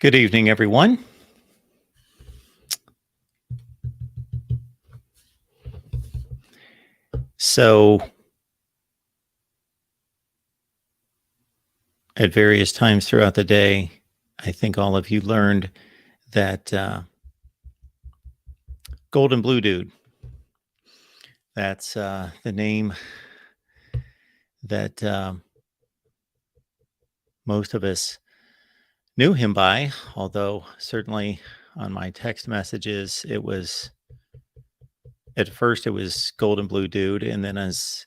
Good evening, everyone. So, at various times throughout the day, I think all of you learned that Golden Blue Dude, that's the name that most of us knew him by, although certainly on my text messages, at first it was Golden Blue Dude. And then as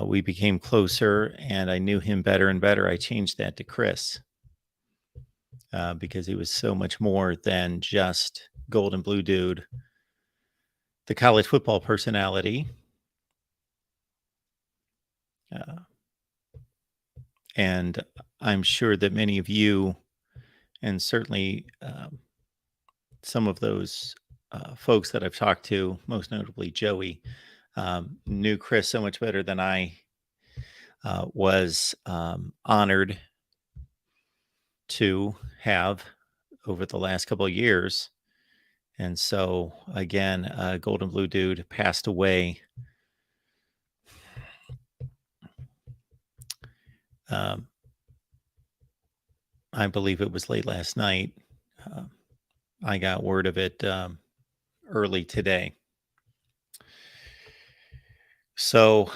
we became closer and I knew him better and better, I changed that to Chris. Because he was so much more than just Golden Blue Dude, the college football personality. And I'm sure that many of you, and certainly some of those folks that I've talked to, most notably Joey, knew Chris so much better than I was honored to have over the last couple of years. And so, again, Golden Blue Dude passed away. I believe it was late last night. I got word of it early today. So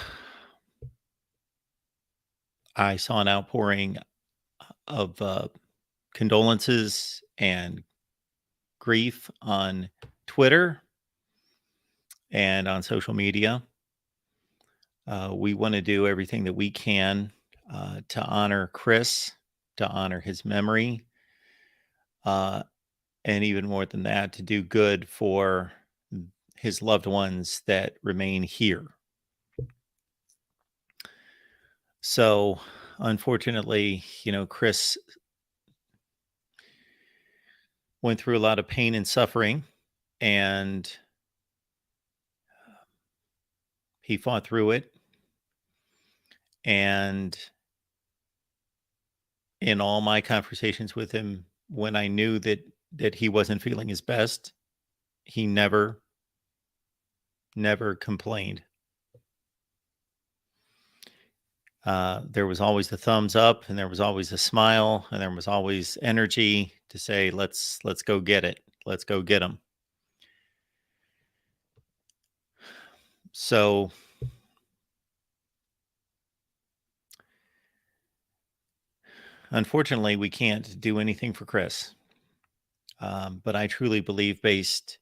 I saw an outpouring of condolences and grief on Twitter and on social media. We want to do everything that we can to honor Chris, to honor his memory, and even more than that, to do good for his loved ones that remain here. So, unfortunately, Chris went through a lot of pain and suffering, and he fought through it. And in all my conversations with him, when I knew that he wasn't feeling his best, he never complained. There was always the thumbs up, and there was always a smile, and there was always energy to say, let's go get it. Let's go get him. So unfortunately, we can't do anything for Chris. But I truly believe, based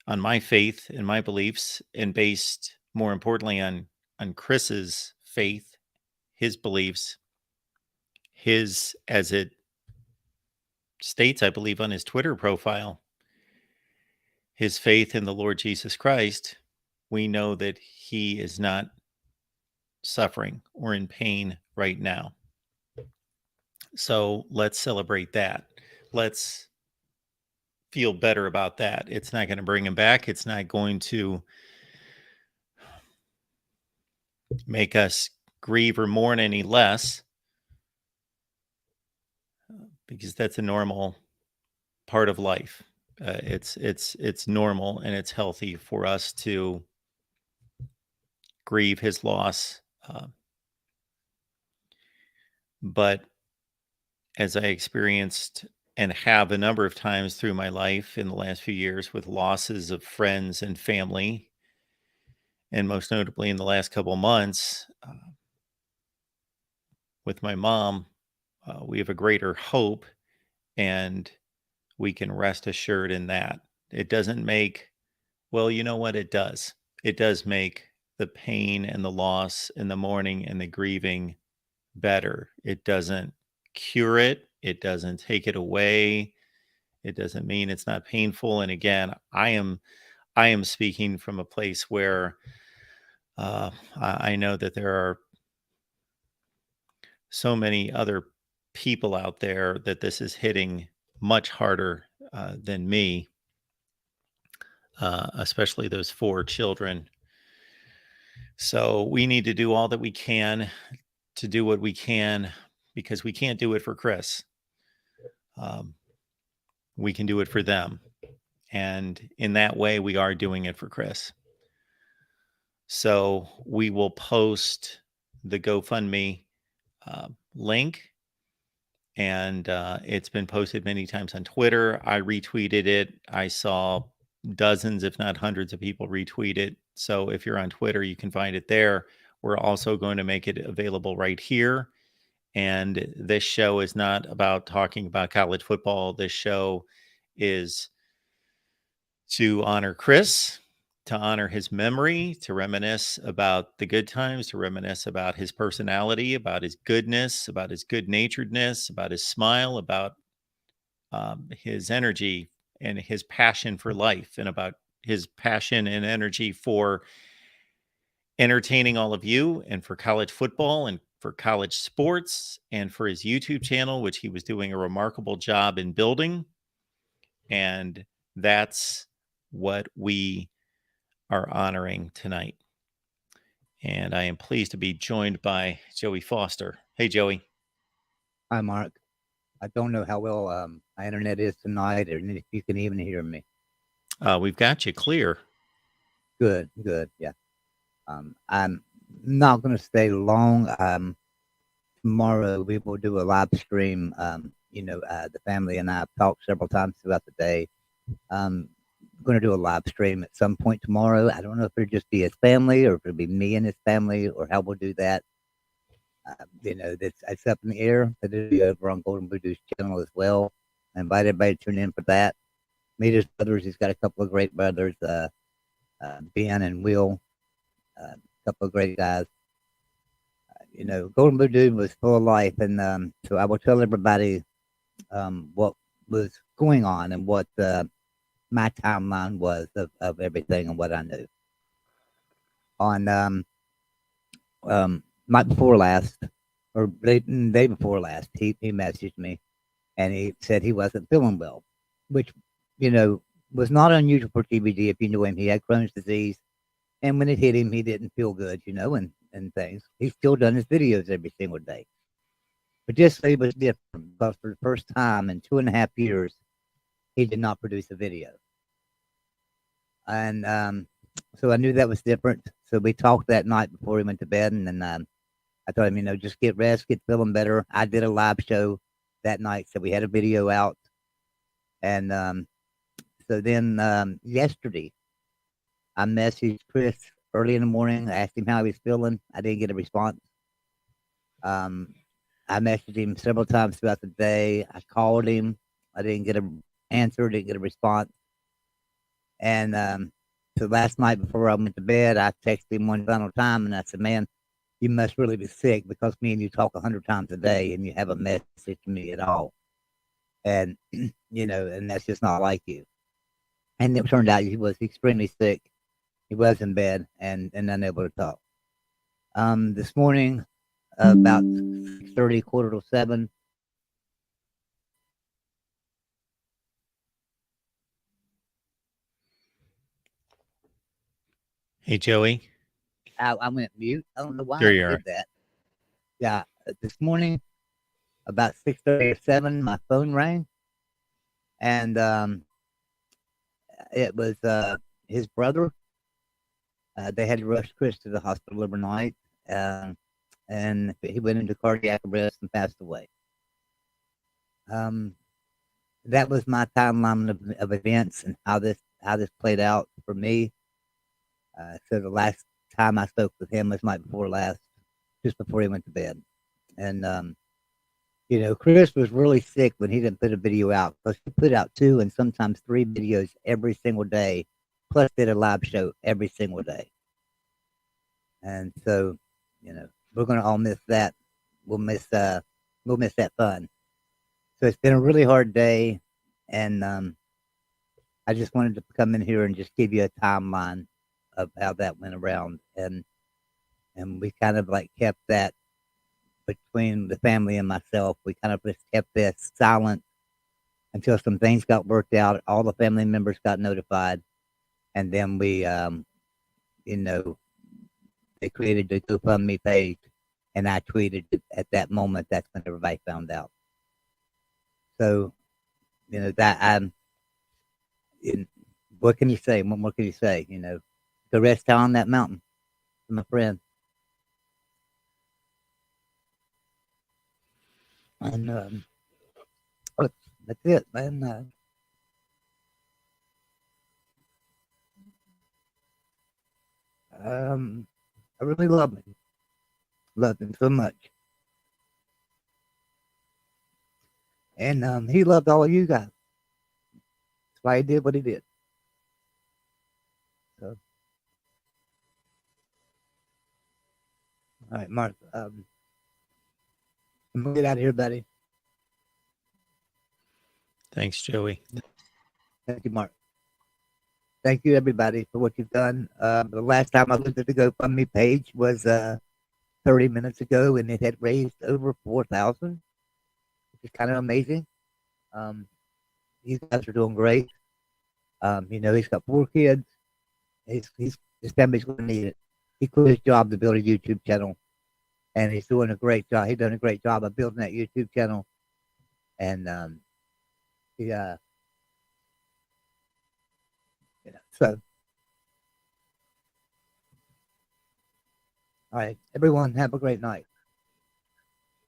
on my faith and my beliefs, and based more importantly on Chris's faith, his beliefs, his, as it states, I believe, on his Twitter profile, his faith in the Lord Jesus Christ, we know that he is not suffering or in pain right now. So let's celebrate that. Let's feel better about that. It's not going to bring him back. It's not going to make us grieve or mourn any less, because that's a normal part of life. It's normal and it's healthy for us to grieve his loss. But as I experienced and have a number of times through my life in the last few years with losses of friends and family, and most notably in the last couple of months with my mom, we have a greater hope, and we can rest assured in that. It doesn't make, well, you know what? It does. It does make the pain and the loss and the mourning and the grieving better. It doesn't cure it. It doesn't take it away. It doesn't mean it's not painful. And again, I am speaking from a place where I know that there are so many other people out there that this is hitting much harder than me, especially those 4 children. So we need to do all that we can to do what we can, because we can't do it for Chris. we can do it for them. And in that way, we are doing it for Chris. So we will post the GoFundMe link, and it's been posted many times on Twitter. I retweeted it. I saw dozens, if not hundreds of people retweet it. So if you're on Twitter, you can find it there. We're also going to make it available right here. And this show is not about talking about college football. This show is to honor Chris, to honor his memory, to reminisce about the good times, to reminisce about his personality, about his goodness, about his good naturedness, about his smile, about his energy and his passion for life, and about his passion and energy for entertaining all of you, and for college football, and for college sports, and for his YouTube channel, which he was doing a remarkable job in building. And that's what we are honoring tonight. And I am pleased to be joined by Joey Foster. Hey, Joey. Hi, Mark. I don't know how well my internet is tonight, and if you can even hear me. We've got you clear. Good, yeah. I'm not going to stay long. Tomorrow we will do a live stream. The family and I have talked several times throughout the day. Going to do a live stream at some point tomorrow. I don't know if it'll just be his family or if it'll be me and his family or how we'll do that. It's up in the air. But it'll be over on Golden Voodoo's channel as well. I invite everybody to tune in for that. Meet his brothers. He's got a couple of great brothers, Ben and Will, a couple of great guys. Golden Voodoo was full of life, and so I will tell everybody what was going on and what my timeline was of everything and what I knew. On night before last, or day before last, he messaged me, and he said he wasn't feeling well, which was not unusual for TBD. If you knew him, he had Crohn's disease, and when it hit him, he didn't feel good, and things. He's still done his videos every single day, but this day was different because for the first time in 2.5 years, he did not produce a video, and so I knew that was different. So we talked that night before he went to bed, and then I told him, just get rest, get feeling better. I did a live show that night, so we had a video out, and so then yesterday, I messaged Chris early in the morning. I asked him how he was feeling. I didn't get a response. I messaged him several times throughout the day. I called him. I didn't get an answer, didn't get a response. And so last night before I went to bed, I texted him one final time, and I said, man, you must really be sick because me and you talk 100 times a day, and you haven't messaged me at all. And, and that's just not like you. And it turned out he was extremely sick. He was in bed and unable to talk. This morning, about 6:30, 6:45. Hey, Joey. I went mute. I don't know why There I you are. did that. Yeah, this morning, about 6:30 or 7, my phone rang, and it was his brother. They had to rush Chris to the hospital overnight, and he went into cardiac arrest and passed away. That was my timeline of events and how this played out for me. So the last time I spoke with him was night before last, just before he went to bed. And Chris was really sick when he didn't put a video out because he put out 2 and sometimes 3 videos every single day, plus did a live show every single day. And so, we're gonna all miss that. We'll miss that fun. So it's been a really hard day, and I just wanted to come in here and just give you a timeline of how that went around, and we kind of like kept that between the family and myself. We kind of just kept that silent until some things got worked out. All the family members got notified, and then we, they created the GoFundMe page, and I tweeted it at that moment. That's when everybody found out. So that what can you say? What more can you say? Go rest down on that mountain, my friend. And that's it, man. I really love him so much, and he loved all of you guys. That's why he did what he did. So, all right, Mark. I'm gonna get out of here, buddy. Thanks, Joey. Thank you, Mark. Thank you, everybody, for what you've done. The last time I looked at the GoFundMe page was 30 minutes ago, and it had raised over 4,000, which is kind of amazing. You guys are doing great. He's got 4 kids. His family's going to need it. He quit his job to build a YouTube channel, and he's doing a great job. He's done a great job of building that YouTube channel, and so. All right, everyone, have a great night.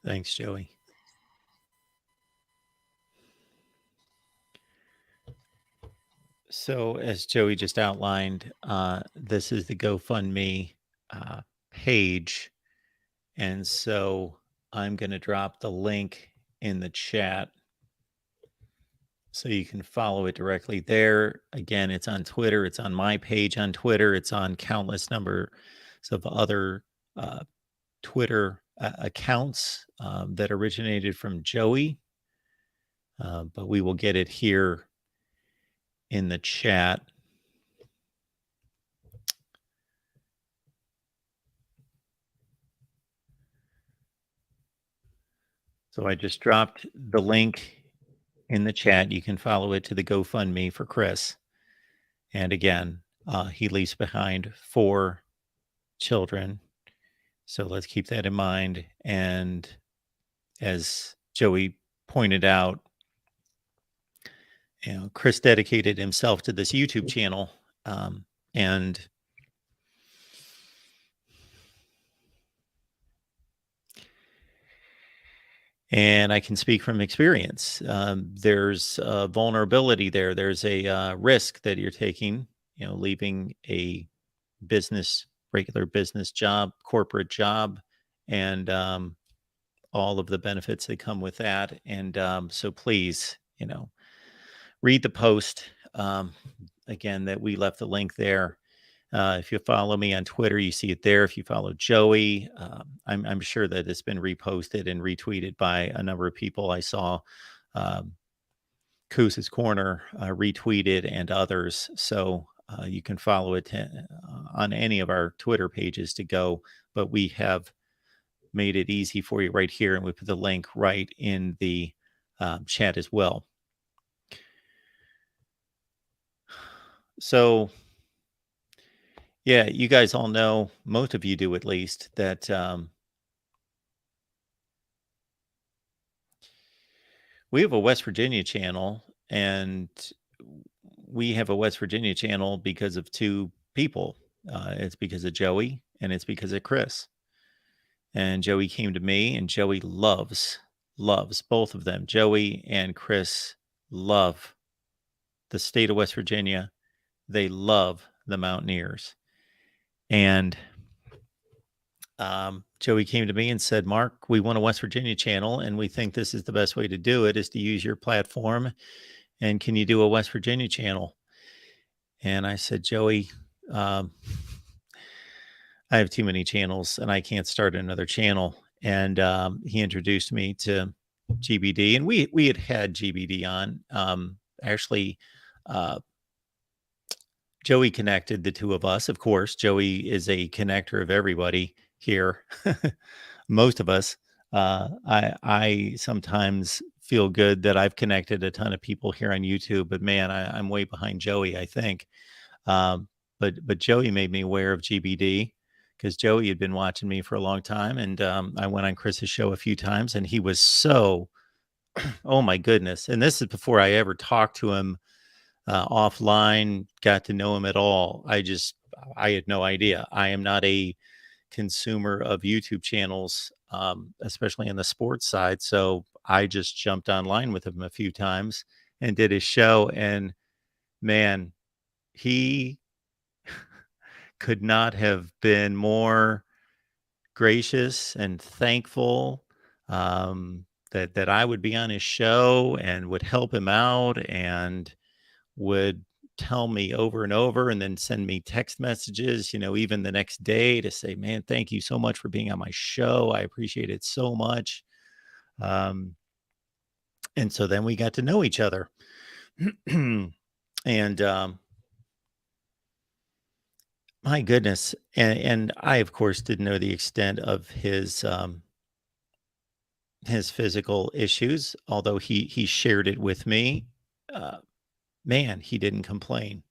Thanks, Joey. So, as Joey just outlined, this is the GoFundMe page. And so I'm going to drop the link in the chat so you can follow it directly there. Again, it's on Twitter. It's on my page on Twitter. It's on countless numbers of other Twitter accounts that originated from Joey. But we will get it here in the chat. So I just dropped the link in the chat. You can follow it to the GoFundMe for Chris. And again, he leaves behind 4 children. So let's keep that in mind. And as Joey pointed out, Chris dedicated himself to this YouTube channel. And I can speak from experience. There's a vulnerability there. There's a risk that you're taking, leaving a regular business job, corporate job, and all of the benefits that come with that. And so please, read the post. Again, that we left the link there. If you follow me on Twitter, you see it there. If you follow Joey, I'm sure that it's been reposted and retweeted by a number of people. I saw Koos's Corner retweeted and others. So you can follow it on any of our Twitter pages to go. But we have made it easy for you right here. And we put the link right in the chat as well. So, yeah, you guys all know, most of you do at least, that we have a West Virginia channel, and we have a West Virginia channel because of 2 people. It's because of Joey, and it's because of Chris. And Joey came to me, and Joey loves both of them. Joey and Chris love the state of West Virginia. They love the Mountaineers. And Joey came to me and said, Mark, we want a West Virginia channel, and we think this is the best way to do it, is to use your platform. And can you do a West Virginia channel? And I said, Joey, I have too many channels and I can't start another channel. And he introduced me to GBD, and we had GBD on. Actually, Joey connected the 2 of us. Of course, Joey is a connector of everybody here. Most of us. I sometimes feel good that I've connected a ton of people here on YouTube, but man, I'm way behind Joey, I think. But Joey made me aware of GBD because Joey had been watching me for a long time, and I went on Chris's show a few times, and he was so Oh my goodness. And this is before I ever talked to him offline, got to know him at all. I had no idea. I am not a consumer of YouTube channels, especially on the sports side. So I just jumped online with him a few times and did his show. And man, he could not have been more gracious and thankful, that I would be on his show and would help him out and would tell me over and over and then send me text messages, even the next day to say, man, thank you so much for being on my show. I appreciate it so much. Um, and so then we got to know each other. And my goodness. And I, of course, didn't know the extent of his physical issues, although he shared it with me. Uh, Man, he didn't complain.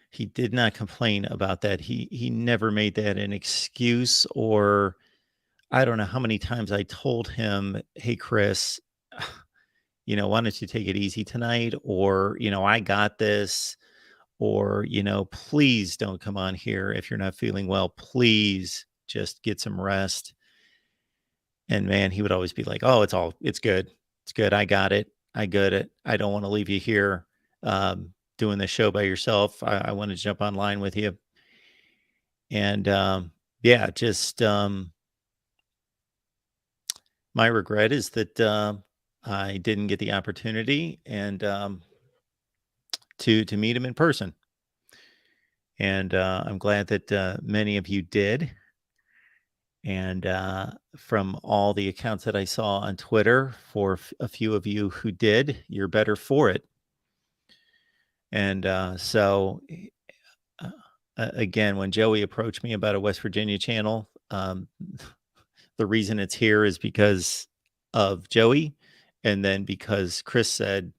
He did not complain about that. He never made that an excuse, or I don't know how many times I told him, "Hey, Chris, why don't you take it easy tonight?" Or, "I got this," or, "Please don't come on here if you're not feeling well. Please just get some rest." And man, he would always be like, "Oh, it's good. It's good. I got it. I got it. I don't want to leave you here doing the show by yourself. I want to jump online with you." And yeah, just my regret is that I didn't get the opportunity and to meet him in person. And I'm glad that many of you did. And from all the accounts that I saw on Twitter, for a few of you who did, you're better for it. And again, when Joey approached me about a West Virginia channel, the reason it's here is because of Joey. And then because Chris said,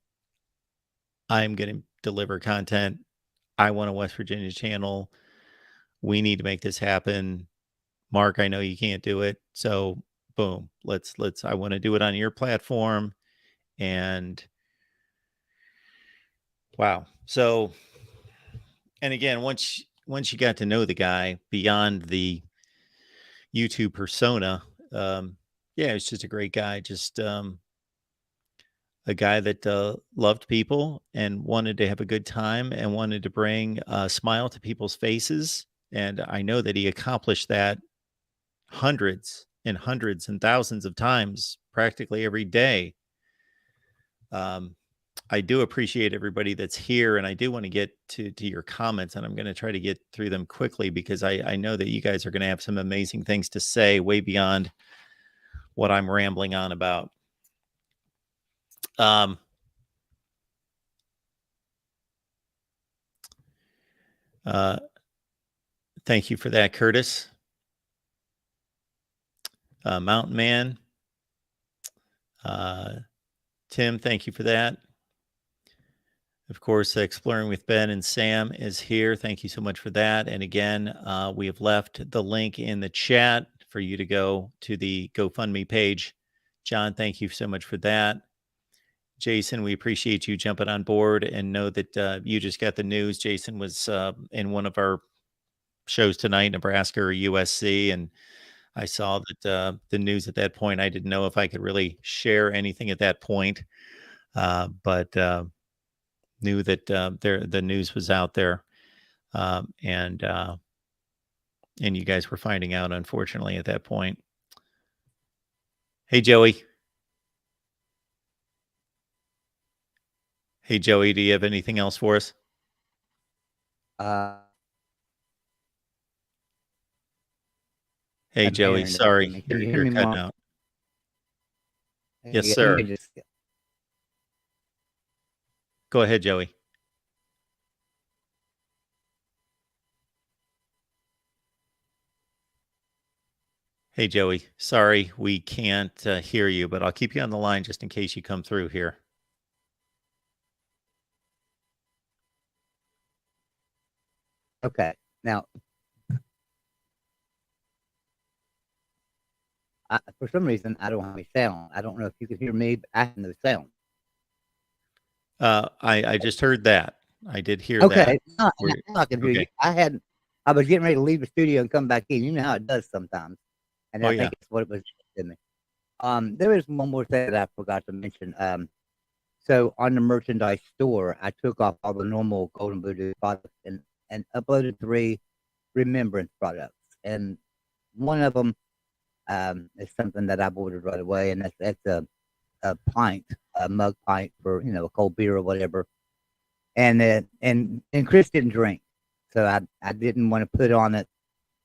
I'm going to deliver content. I want a West Virginia channel. We need to make this happen. Mark, I know you can't do it. So boom, I want to do it on your platform. And wow. So, and again, once you got to know the guy beyond the YouTube persona, yeah, he's just a great guy. Just a guy that loved people and wanted to have a good time and wanted to bring a smile to people's faces. And I know that he accomplished that hundreds and hundreds and thousands of times, practically every day. I do appreciate everybody that's here, and I do want to get to your comments, and I'm going to try to get through them quickly because I know that you guys are going to have some amazing things to say way beyond what I'm rambling on about. Um, Thank you for that, Curtis. Mountain Man. Tim, thank you for that. Of course, Exploring with Ben and Sam is here. Thank you so much for that. And again, we have left the link in the chat for you to go to the GoFundMe page. John, thank you so much for that. Jason, we appreciate you jumping on board and know that you just got the news. Jason was in one of our shows tonight, Nebraska or USC, and I saw that the news at that point. I didn't know if I could really share anything at that point, but knew that the news was out there, and you guys were finding out, unfortunately, at that point. Hey, Joey. Hey, Joey, do you have anything else for us? Hey, Joey, sorry, Can you hear you're me, cutting Mark? out. Yes, sir. Go ahead, Joey. Hey, Joey. Sorry, we can't hear you, but I'll keep you on the line just in case you come through here. Okay. Now, for some reason, I don't have any sound. I don't know if you can hear me, but I have no sound. I just heard that. I did hear that. Okay, now I can hear you. Okay. I was getting ready to leave the studio and come back in. You know how it does sometimes, and Oh I yeah. think it's what it was in me. There is one more thing that I forgot to mention. So on the merchandise store, I took off all the normal Golden Voodoo products and uploaded 3 Remembrance products, and one of them is something that I've ordered right away, and that's a pint, a mug pint for a cold beer or whatever. And Chris didn't drink, so I didn't want to put on it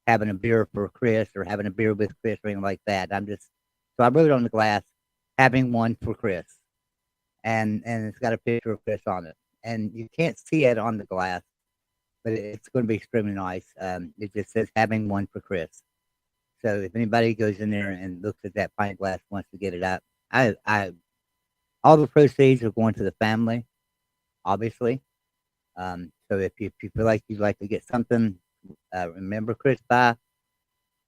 having a beer for Chris or having a beer with Chris or anything like that. So I wrote on the glass, having one for Chris, and it's got a picture of Chris on it, and you can't see it on the glass, but it's going to be extremely nice. It just says having one for Chris. So if anybody goes in there and looks at that pint glass, wants to get it up, I all the proceeds are going to the family, obviously. So if you feel like you'd like to get something, remember Chris by,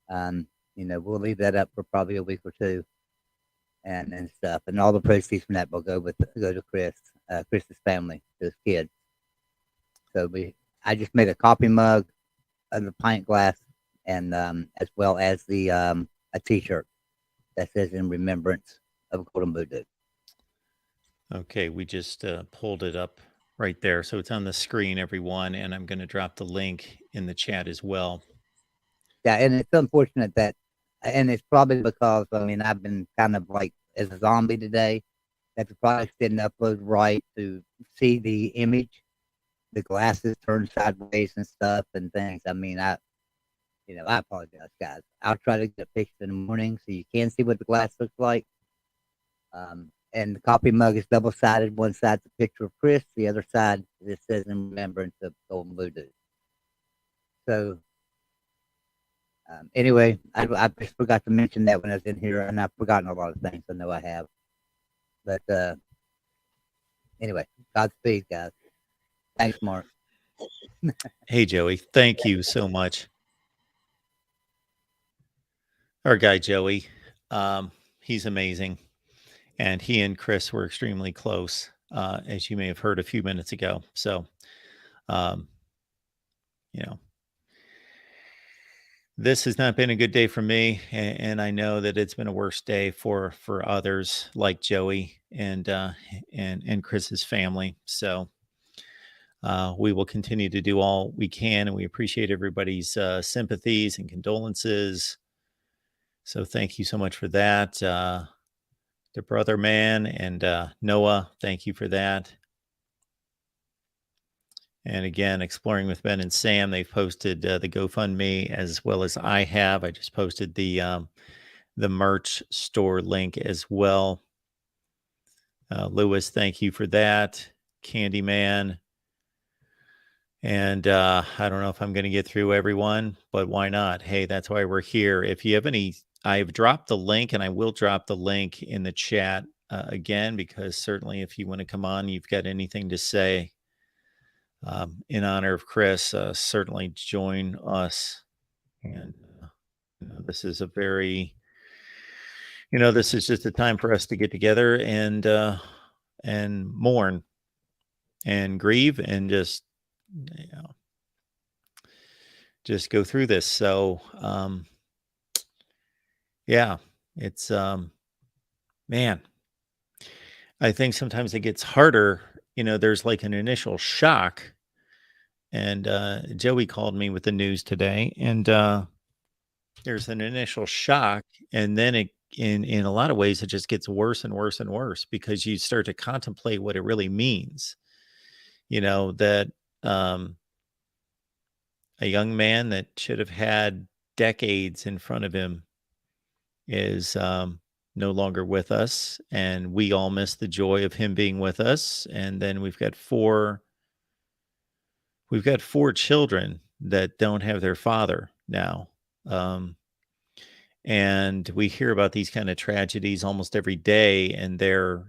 we'll leave that up for probably a week or two, and stuff, and all the proceeds from that will go to Chris's family, to his kids. So I just made a coffee mug of the pint glass, and as well as a T-shirt that says in remembrance of Golden Voodoo. Okay, we just pulled it up right there. So it's on the screen, everyone, and I'm going to drop the link in the chat as well. Yeah, and it's unfortunate and it's probably because, I've been kind of like as a zombie today, that the products didn't upload right to see the image, the glasses turned sideways and stuff and things. I apologize, guys. I'll try to get a picture in the morning so you can see what the glass looks like. And the coffee mug is double-sided. One side's a picture of Chris, the other side it says in remembrance of Golden Voodoo. So anyway, I just forgot to mention that when I was in here, and I've forgotten a lot of things. I know I have. But anyway, Godspeed, guys. Thanks, Mark. Hey, Joey. Thank you so much. Our guy, Joey, he's amazing. And he and Chris were extremely close, as you may have heard a few minutes ago. So, this has not been a good day for me, and I know that it's been a worse day for others like Joey and Chris's family. So, we will continue to do all we can, and we appreciate everybody's sympathies and condolences. So, thank you so much for that. The brother man and Noah, thank you for that. And again, Exploring with Ben and Sam, they've posted the GoFundMe as well as I have. I just posted the merch store link as well. Lewis, thank you for that. Candyman. And I don't know if I'm going to get through everyone, but why not? Hey, that's why we're here. If you have any, I've dropped the link, and I will drop the link in the chat again, because certainly if you want to come on, you've got anything to say in honor of Chris, certainly join us. And this is this is just a time for us to get together and mourn and grieve and just go through this. So yeah, it's man, I think sometimes it gets harder. There's like an initial shock, and Joey called me with the news today, and there's an initial shock, and then it in a lot of ways it just gets worse and worse and worse, because you start to contemplate what it really means. That a young man that should have had decades in front of him is no longer with us, and we all miss the joy of him being with us. And then we've got four children that don't have their father now. And we hear about these kind of tragedies almost every day, and they're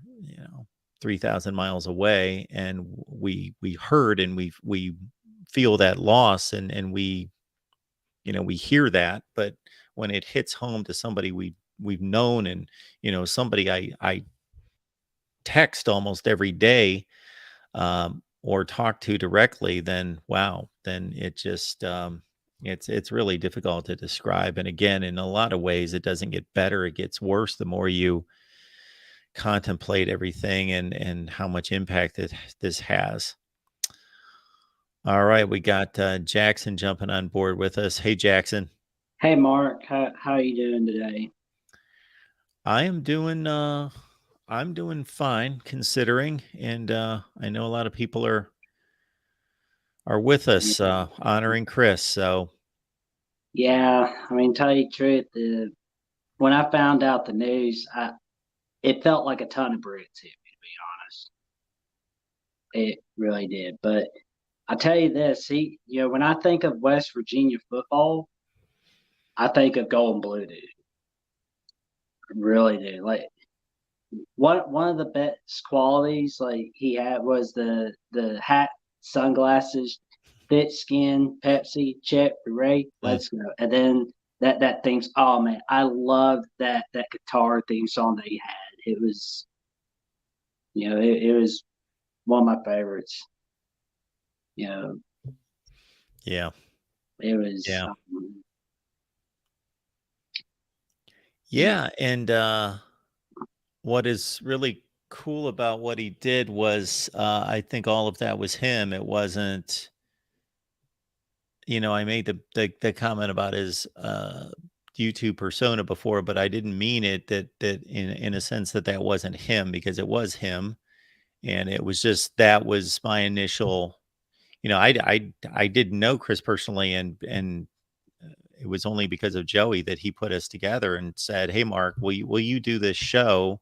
3,000 miles away, and we heard, and we feel that loss, and we hear that, but when it hits home to somebody we we've known, and somebody I text almost every day, or talk to directly, then wow, then it just it's really difficult to describe. And again, in a lot of ways, it doesn't get better; it gets worse the more you contemplate everything and how much impact this has. All right, we got Jackson jumping on board with us. Hey, Jackson. Hey Mark, how you doing today? I am doing I'm doing fine considering, and I know a lot of people are with us honoring Chris. So Yeah, I mean, tell you the truth, when I found out the news, it felt like a ton of bricks hit me, to be honest. It really did. But I tell you this, when I think of West Virginia football, I think of gold and blue, dude. I really do. Like one of the best qualities like he had was the hat, sunglasses, thick skin, Pepsi, check, Ray, mm, let's go. And then that thing's oh man, I loved that guitar theme song that he had. It was it was one of my favorites. You know, yeah, it was yeah, yeah, yeah. And what is really cool about what he did was, I think all of that was him. It wasn't. I made the comment about his YouTube persona before, but I didn't mean it that in a sense that wasn't him, because it was him, and it was just that was my initial. I didn't know Chris personally, and it was only because of Joey that he put us together and said, "Hey, Mark, will you do this show?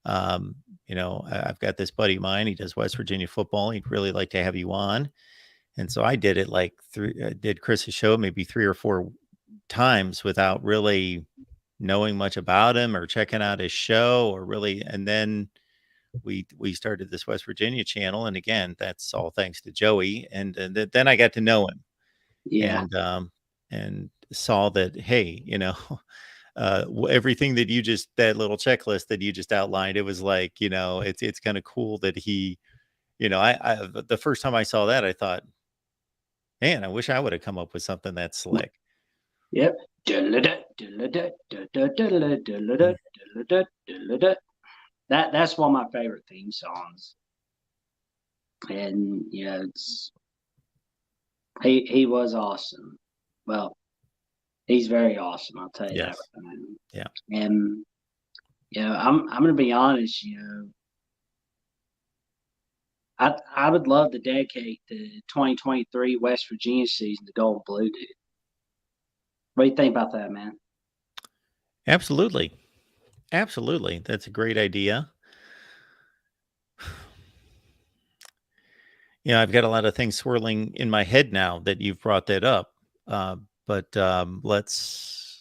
Um, I've got this buddy of mine. He does West Virginia football. He'd really like to have you on." And so I did it like did Chris's show maybe 3 or 4 times without really knowing much about him or checking out his show or really. And then we started this West Virginia channel, and again, that's all thanks to Joey. And then I got to know him, yeah, and saw that, hey, everything that that little checklist that you just outlined, it was like, it's kind of cool that he, I the first time I saw that, I thought, man, I wish I would have come up with something that slick. yep. That's one of my favorite theme songs. And he was awesome. Well, he's very awesome. I'll tell you that Yes. right now. Yeah. And I'm gonna be honest. I would love to dedicate the 2023 West Virginia season to Gold and Blue, dude. What do you think about that, man? Absolutely. Absolutely. That's a great idea. I've got a lot of things swirling in my head now that you've brought that up. But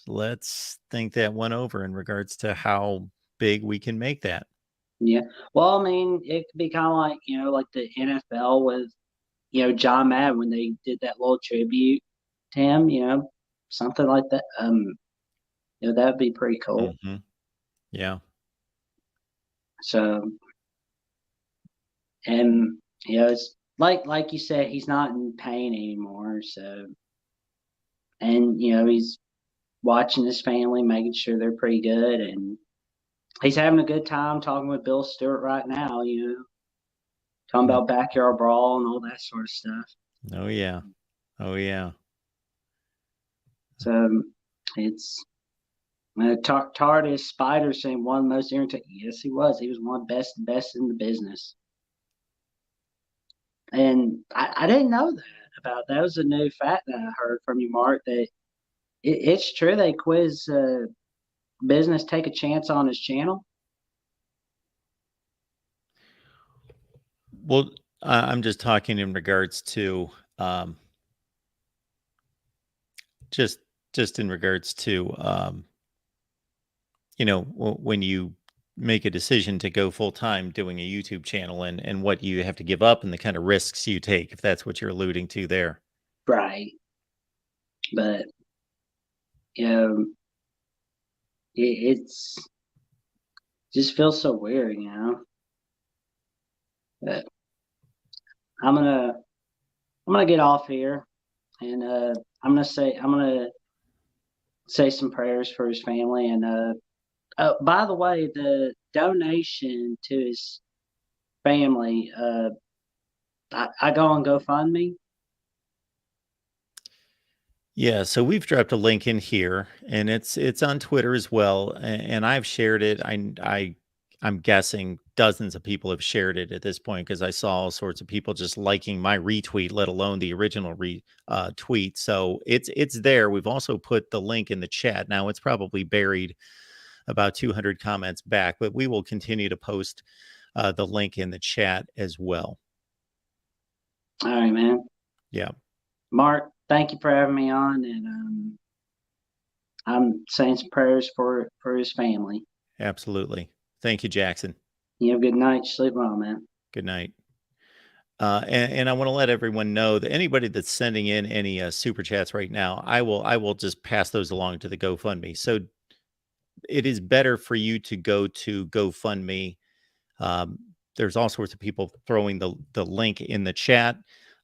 let's think that one over in regards to how big we can make that. Yeah. Well, I mean, it could be kind of like like the NFL with John Madden when they did that little tribute to him. Something like that. That'd be pretty cool. Hmm. Yeah. So, and it's like you said, he's not in pain anymore. So, and he's watching his family, making sure they're pretty good, and he's having a good time talking with Bill Stewart right now. Talking Mm. about backyard brawl and all that sort of stuff. Oh yeah. Oh yeah. So it's TARDIS Spider saying one of the most irritating. Yes, he was. He was one of the best in the business. And I didn't know that about that. Was a new fact that I heard from you, Mark. That it's true they quiz business take a chance on his channel. Well, I'm just talking in regards to um, just just in regards to when you make a decision to go full time doing a YouTube channel, and what you have to give up and the kind of risks you take, if that's what you're alluding to there. Right. But you know it's just feels so weird, you know. But I'm gonna get off here, and I'm gonna say some prayers for his family. And oh, by the way, the donation to his family, I go on GoFundMe. Yeah, so we've dropped a link in here, and it's on Twitter as well, and I've shared it. I'm guessing dozens of people have shared it at this point because I saw all sorts of people just liking my retweet, let alone the original tweet. So it's there. We've also put the link in the chat. Now it's probably buried about 200 comments back, but we will continue to post the link in the chat as well. All right, man. Yeah. Mark, thank you for having me on, and I'm saying some prayers for his family. Absolutely. Thank you, Jackson. You have a good night. Sleep well, man. Good night. And I want to let everyone know that anybody that's sending in any super chats right now, I will just pass those along to the GoFundMe. So it is better for you to go to GoFundMe. There's all sorts of people throwing the link in the chat.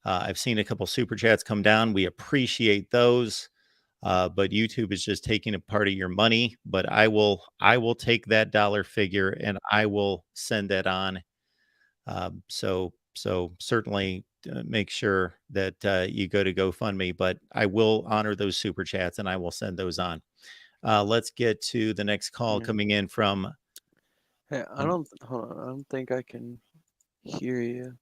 I've seen a couple super chats come down. We appreciate those. But YouTube is just taking a part of your money. But I will take that dollar figure and I will send that on. So certainly make sure that you go to GoFundMe. But I will honor those super chats and I will send those on. Let's get to the next call coming in from. Hey, hold on. I don't think I can hear you.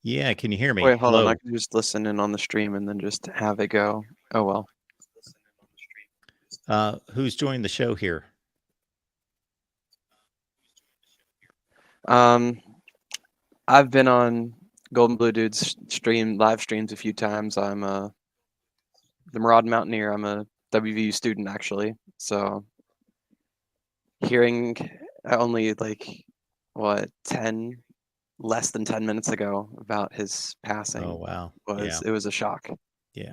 Yeah, can you hear me? Wait, hold Hello? on. I can just listen in on the stream and then just have it go. Oh, well. Who's joined the show here? I've been on Golden Blue Dude's live streams a few times. I'm the Maraud Mountaineer. I'm a WVU student, actually. So hearing only less than 10 minutes ago about his passing. Oh, wow. It was a shock. Yeah.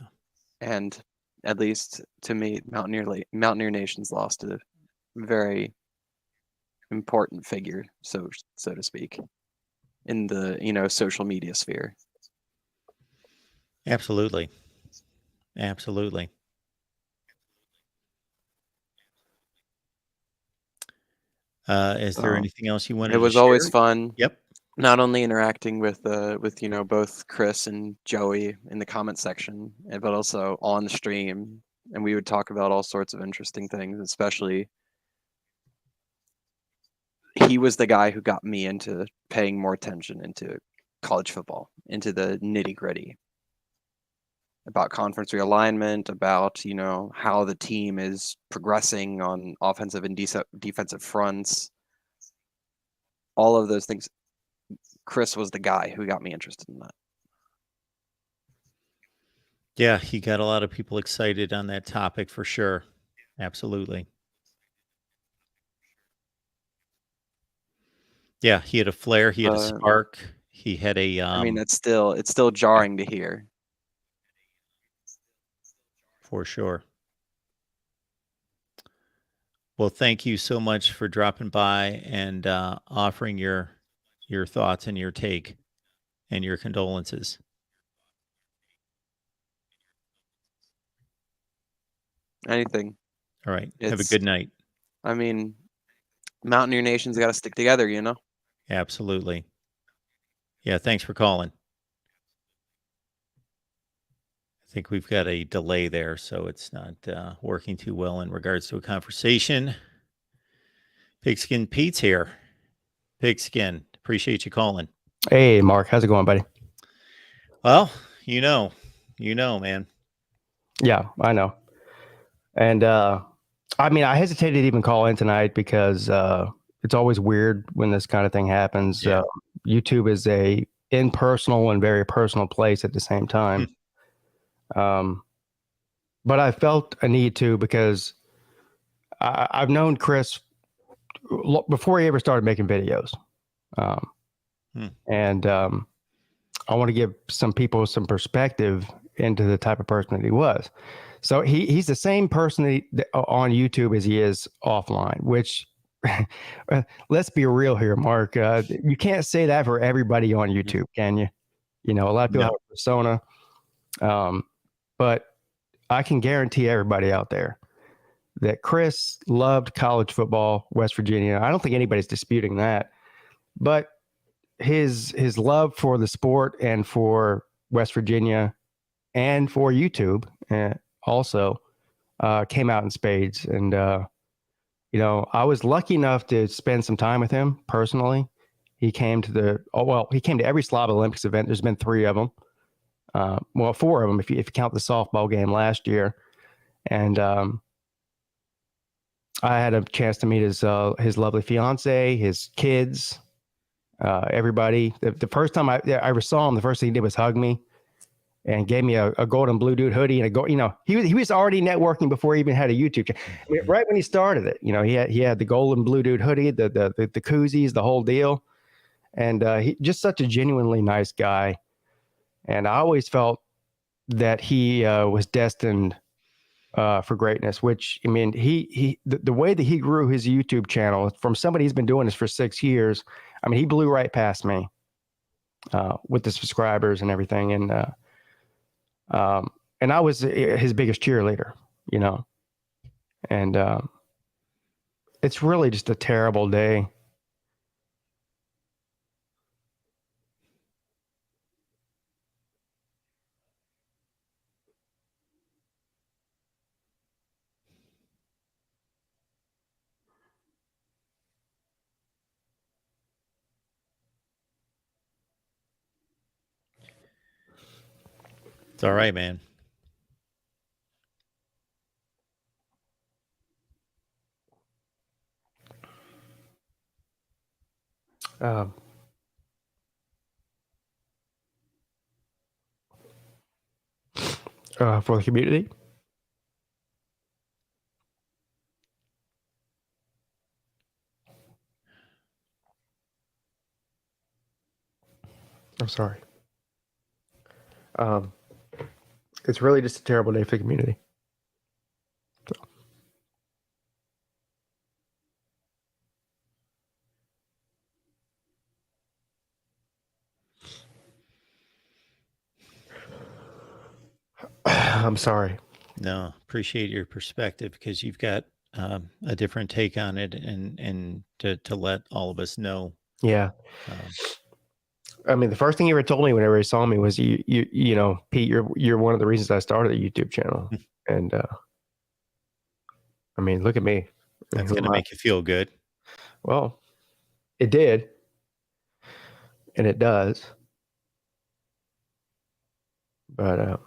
And at least to me, Mountaineer Nation's lost a very important figure, so to speak, in the social media sphere. Absolutely. Is there anything else you wanted to share? It was always fun. Yep. Not only interacting with both Chris and Joey in the comment section, but also on the stream, and we would talk about all sorts of interesting things. Especially, he was the guy who got me into paying more attention into college football, into the nitty-gritty, about conference realignment, about how the team is progressing on offensive and defensive fronts, all of those things. Chris was the guy who got me interested in that. Yeah, he got a lot of people excited on that topic for sure. Absolutely. Yeah, he had a flair, he had a spark, he had a I mean, it's still jarring to hear. For sure. Well, thank you so much for dropping by and offering your thoughts and your take and your condolences. Anything. All right. Have a good night. I mean, Mountaineer Nation's got to stick together, Absolutely. Yeah, thanks for calling. I think we've got a delay there, so it's not working too well in regards to a conversation. Pigskin Pete's here. Pigskin, appreciate you calling. Hey, Mark, how's it going, buddy? Well, you know, man. Yeah, I know. And I mean, I hesitated to even call in tonight because it's always weird when this kind of thing happens. Yeah. YouTube is a impersonal and very personal place at the same time. But I felt a need to because I've known Chris before he ever started making videos. And I want to give some people some perspective into the type of person that he was. So he's the same person on YouTube as he is offline, which let's be real here, Mark. You can't say that for everybody on YouTube, can you? You know, a lot of people have a persona. But I can guarantee everybody out there that Chris loved college football, West Virginia. I don't think anybody's disputing that. But his love for the sport and for West Virginia and for YouTube also came out in spades. And, you know, I was lucky enough to spend some time with him personally. He came to he came to every Slav Olympics event. There's been 3 of them. Well, 4 of them if you count the softball game last year. And I had a chance to meet his lovely fiance, his kids, everybody. The first time I ever saw him, the first thing he did was hug me and gave me a golden blue dude hoodie and he was already networking before he even had a YouTube channel. I mean, right when he started it, you know, he had the golden blue dude hoodie, the koozies, the whole deal. And he just such a genuinely nice guy. And I always felt that he was destined for greatness, which, I mean, the way that he grew his YouTube channel from somebody who's been doing this for 6 years, I mean, he blew right past me with the subscribers and everything. And I was his biggest cheerleader, you know, and it's really just a terrible day. It's all right, man. For the community. I'm sorry. It's really just a terrible day for the community. So. I'm sorry. No, appreciate your perspective because you've got a different take on it, and to let all of us know. Yeah. I mean, the first thing he ever told me whenever he saw me was, you know, Pete, you're one of the reasons I started a YouTube channel. And I mean, look at me. That's going to make you feel good. Well, it did. And it does. But I don't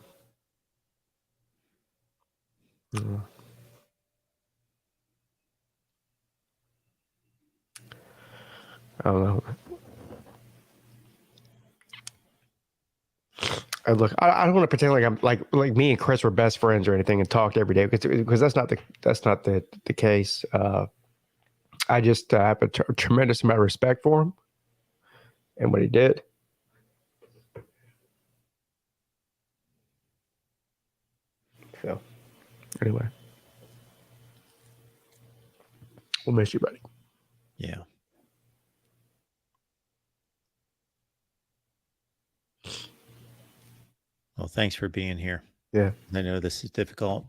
know. I don't want to pretend like I'm like me and Chris were best friends or anything and talked every day because that's not the case. I just have a tremendous amount of respect for him and what he did. So, anyway, we'll miss you, buddy. Yeah. Well, thanks for being here. Yeah. I know this is difficult,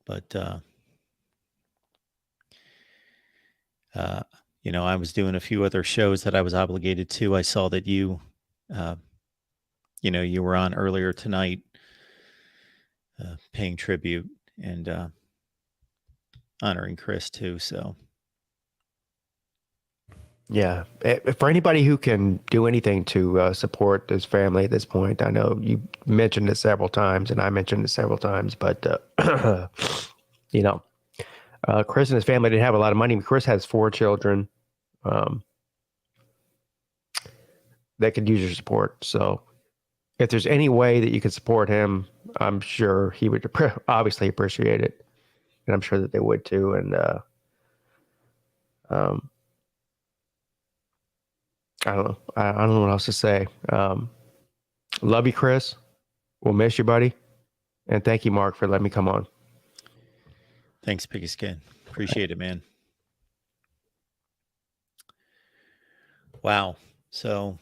but, you know, I was doing a few other shows that I was obligated to. I saw that you know, you were on earlier tonight, paying tribute and honoring Chris too. So. Yeah. For anybody who can do anything to support his family at this point, I know you mentioned it several times and I mentioned it several times, but, you know, Chris and his family didn't have a lot of money. Chris has 4 children that could use your support. So if there's any way that you could support him, I'm sure he would obviously appreciate it. And I'm sure that they would too. And I don't know. I don't know what else to say. Love you, Chris. We'll miss you, buddy. And thank you, Mark, for letting me come on. Thanks, Pigskin. Appreciate it, man. Wow. So,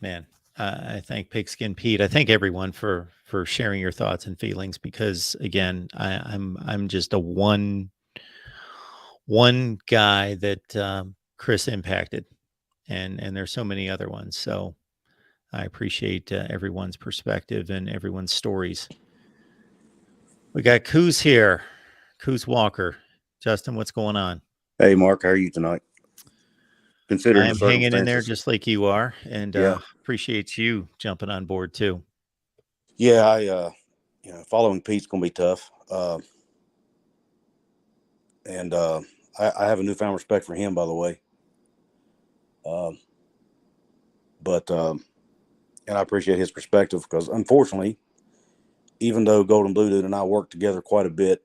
man, I thank Pigskin Pete. I thank everyone for sharing your thoughts and feelings, because again, I'm just a one guy that Chris impacted, and there's so many other ones. So I appreciate everyone's perspective and everyone's stories. We got Coos here, Coos Walker. Justin, what's going on? Hey, Mark, how are you tonight? Considering I the am hanging in there circumstances. just like you are, and Yeah. appreciate you jumping on board too. Yeah, following Pete's gonna be tough. And I have a newfound respect for him, by the way. But and I appreciate his perspective, because unfortunately, even though Golden Blue Dude and I worked together quite a bit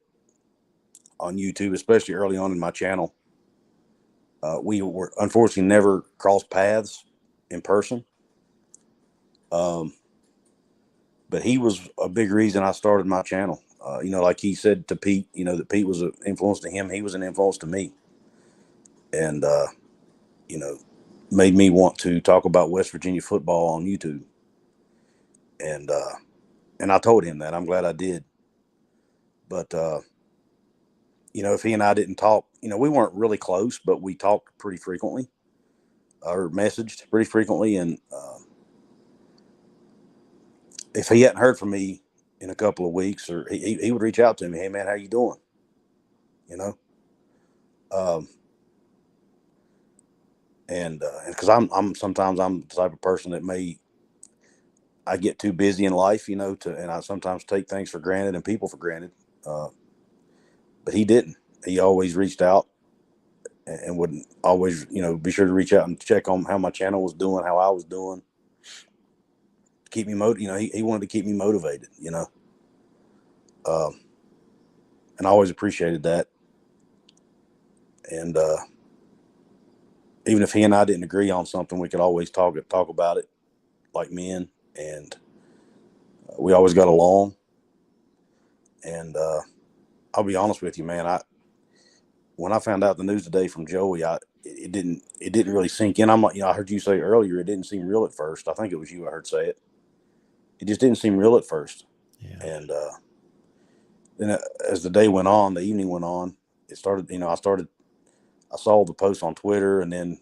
on YouTube, especially early on in my channel, we were unfortunately never crossed paths in person. But he was a big reason I started my channel. Like he said to Pete, that Pete was an influence to him. He was an influence to me. And, made me want to talk about West Virginia football on YouTube. And I told him that. I'm glad I did. But, if he and I didn't talk, we weren't really close, but we talked pretty frequently, or messaged pretty frequently. And if he hadn't heard from me in a couple of weeks, or he would reach out to me, hey, man, how you doing? And because I'm sometimes I'm the type of person that I get too busy in life, and I sometimes take things for granted and people for granted. But he didn't. He always reached out, and would always, be sure to reach out and check on how my channel was doing, how I was doing, keep me he wanted to keep me motivated, and I always appreciated that. And even if he and I didn't agree on something, we could always talk about it like men, and we always got along. And I'll be honest with you, man. When I found out the news today from Joey, it didn't really sink in. I heard you say earlier it didn't seem real at first. I think it was you I heard say it. It just didn't seem real at first. Yeah. And then as the day went on, the evening went on, it started. I saw the post on Twitter, and then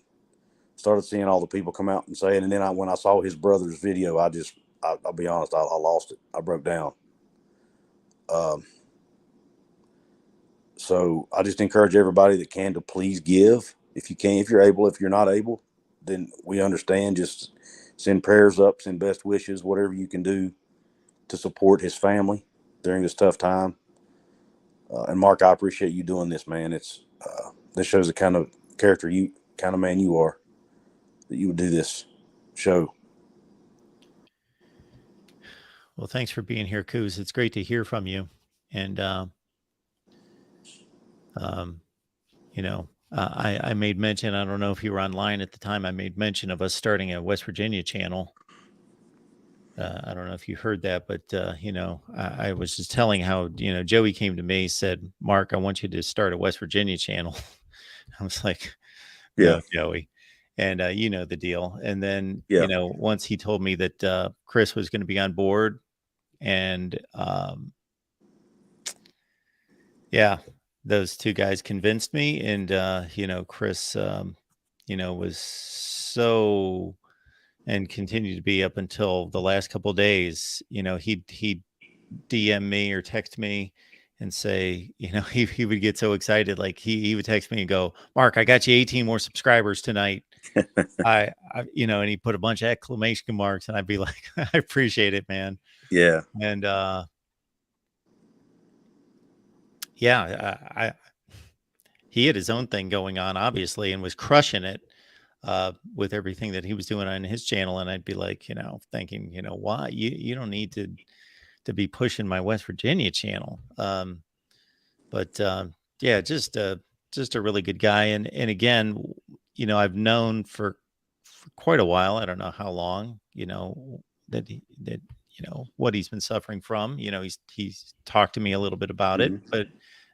started seeing all the people come out and say it. And then when I saw his brother's video, I'll be honest, I lost it. I broke down. So I just encourage everybody that can to please give. If you can, if you're able. If you're not able, then we understand. Just send prayers up, send best wishes, whatever you can do to support his family during this tough time. And Mark, I appreciate you doing this, man. This shows the kind of character kind of man you are, that you would do this show. Well, thanks for being here, Coos. It's great to hear from you. And, I made mention, I don't know if you were online at the time, I made mention of us starting a West Virginia channel. I don't know if you heard that, but, I was just telling how, Joey came to me, said, Mark, I want you to start a West Virginia channel. I was like, no, Joey. And, you know the deal. And then, once he told me that Chris was going to be on board, and those two guys convinced me. And, Chris, was so, and continued to be up until the last couple of days. He'd DM me or text me and say, he would get so excited. Like he would text me and go, Mark, I got you 18 more subscribers tonight. I and he put a bunch of exclamation marks, and I'd be like, I appreciate it, man. Yeah. And, he had his own thing going on, obviously, and was crushing it with everything that he was doing on his channel. And I'd be like, thinking, why you don't need to be pushing my West Virginia channel. Just a really good guy. And again, I've known for quite a while. I don't know how long, that what he's been suffering from. He's talked to me a little bit about it, but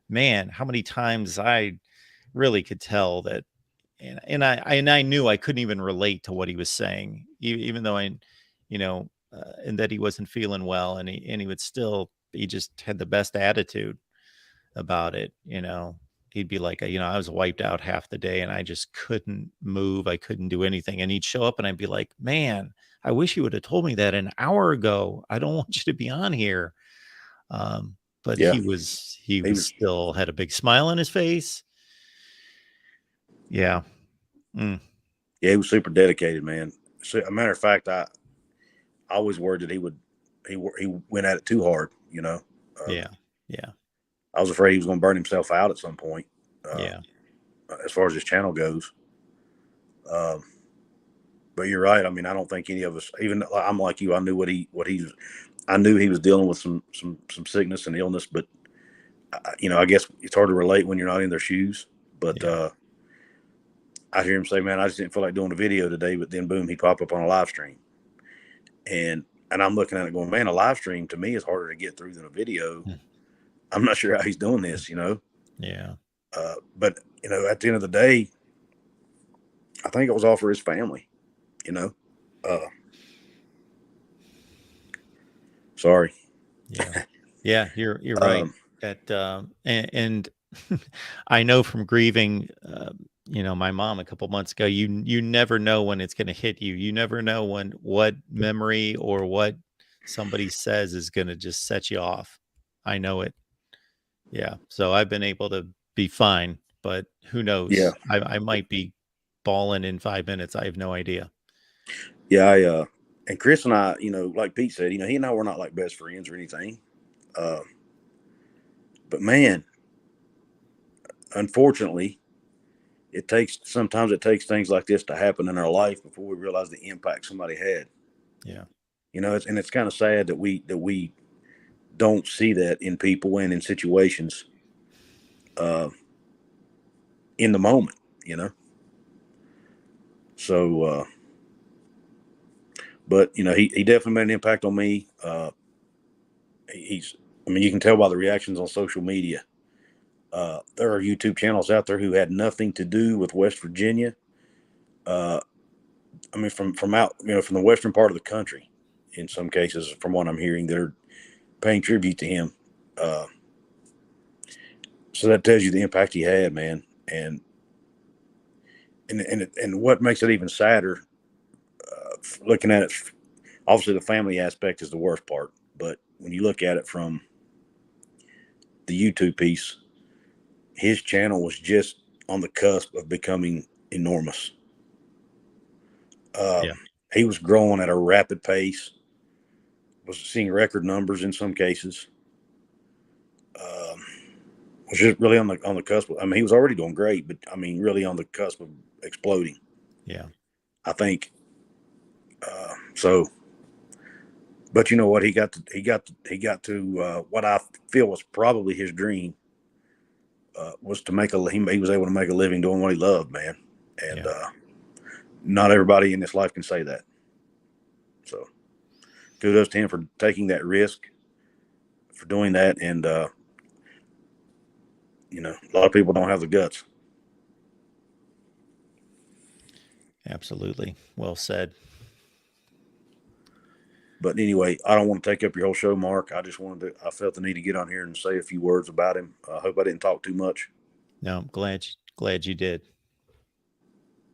man, how many times I really could tell that, and I knew I couldn't even relate to what he was saying, even though and that he wasn't feeling well, and he just had the best attitude about it. He'd be like, I was wiped out half the day and I just couldn't move. I couldn't do anything. And he'd show up and I'd be like, man, I wish you would have told me that an hour ago. I don't want you to be on here. But Yeah. he was still had a big smile on his face. Yeah. Yeah, he was super dedicated, man. So, a matter of fact, I was worried that he went at it too hard, Yeah. I was afraid he was going to burn himself out at some point. Yeah. As far as his channel goes. But you're right. I mean, I don't think any of us, even I'm like you, I knew I knew he was dealing with some sickness and illness, but I guess it's hard to relate when you're not in their shoes. But I hear him say, man, I just didn't feel like doing a video today, but then boom, he popped up on a live stream. And I'm looking at it going, man, a live stream to me is harder to get through than a video. I'm not sure how he's doing this, Yeah. But at the end of the day, I think it was all for his family, sorry. Yeah. Yeah. You're right. And I know from grieving, my mom a couple months ago, you never know when it's going to hit you. You never know what memory or what somebody says is going to just set you off. I know it. Yeah. So I've been able to be fine, but who knows? Yeah. I might be bawling in 5 minutes. I have no idea. Yeah. And Chris and I, like Pete said, he and I were not like best friends or anything. But man, unfortunately, sometimes it takes things like this to happen in our life before we realize the impact somebody had. Yeah. It's kind of sad that we don't see that in people and in situations, in the moment, So, but he definitely made an impact on me. You can tell by the reactions on social media. There are YouTube channels out there who had nothing to do with West Virginia. From out, from the western part of the country, in some cases, from what I'm hearing, they're paying tribute to him. So that tells you the impact he had, man. And what makes it even sadder, looking at it, obviously the family aspect is the worst part, but when you look at it from the YouTube piece, his channel was just on the cusp of becoming enormous. He was growing at a rapid pace, was seeing record numbers in some cases. Was just really on the cusp. He was already doing great, but really on the cusp of exploding. Yeah, I think. So, but you know what? He got to what I feel was probably his dream. Was to he was able to make a living doing what he loved, man. And not everybody in this life can say that. So, kudos to him for taking that risk, for doing that, and a lot of people don't have the guts. absolutely. Well said. But anyway, I don't want to take up your whole show, Mark. I felt the need to get on here and say a few words about him. I hope I didn't talk too much. No, I'm glad you did.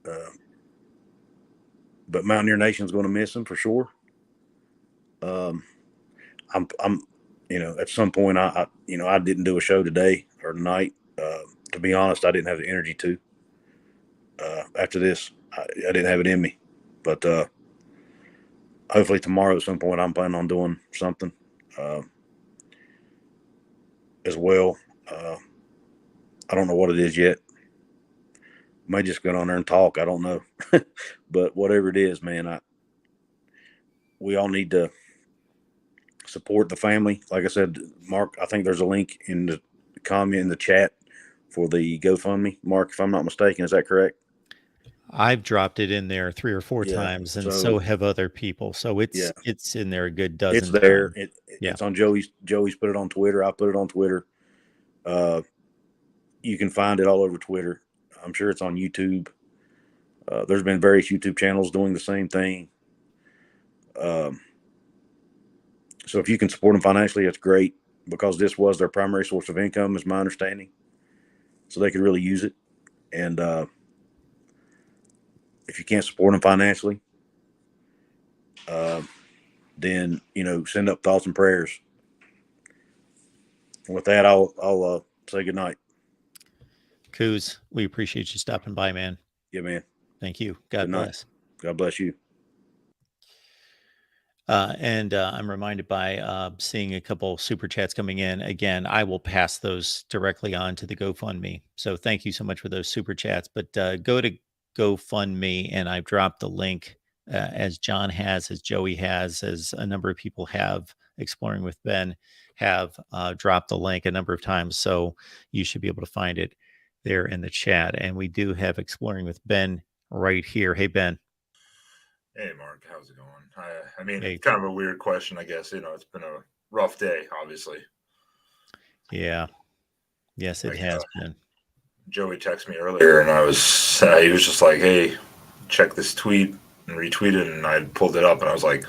But Mountaineer Nation's going to miss him for sure. I'm at some point I didn't do a show today or tonight. To be honest, I didn't have the energy to. After this, I didn't have it in me. But hopefully tomorrow at some point I'm planning on doing something as well. I don't know what it is yet. May just go on there and talk. I don't know. But whatever it is, man, we all need to support the family. Like I said, Mark, I think there's a link in the comment in the chat for the GoFundMe. Mark, if I'm not mistaken, is that correct? I've dropped it in there 3 or 4 Yeah, times, and so so have other people. So yeah, it's in there a good it's dozen there. times. Yeah. It's on Joey's put it on Twitter. I put it on Twitter. You can find it all over Twitter. I'm sure it's on YouTube. There's been various YouTube channels doing the same thing. So if you can support them financially, it's great, because this was their primary source of income, is my understanding. So they could really use it. And if you can't support them financially, then send up thoughts and prayers. And with that, I'll say good night. Coos, we appreciate you stopping by, man. Yeah, man. Thank you. Good God night. bless. God bless you. And I'm reminded by seeing a couple super chats coming in. Again, I will pass those directly on to the GoFundMe. So thank you so much for those super chats. But go to GoFundMe, and I've dropped the link, as John has, as Joey has, as a number of people have, Exploring with Ben have dropped the link a number of times. So you should be able to find it there in the chat. And we do have Exploring with Ben right here. Hey, Ben. Hey, Mark, how's it going? I mean, Hey. it's kind of a weird question, I guess. It's been a rough day, obviously. Yeah. Yes, it has been. Joey texted me earlier, and he was just like, "Hey, check this tweet," and retweeted, and I pulled it up, and I was like,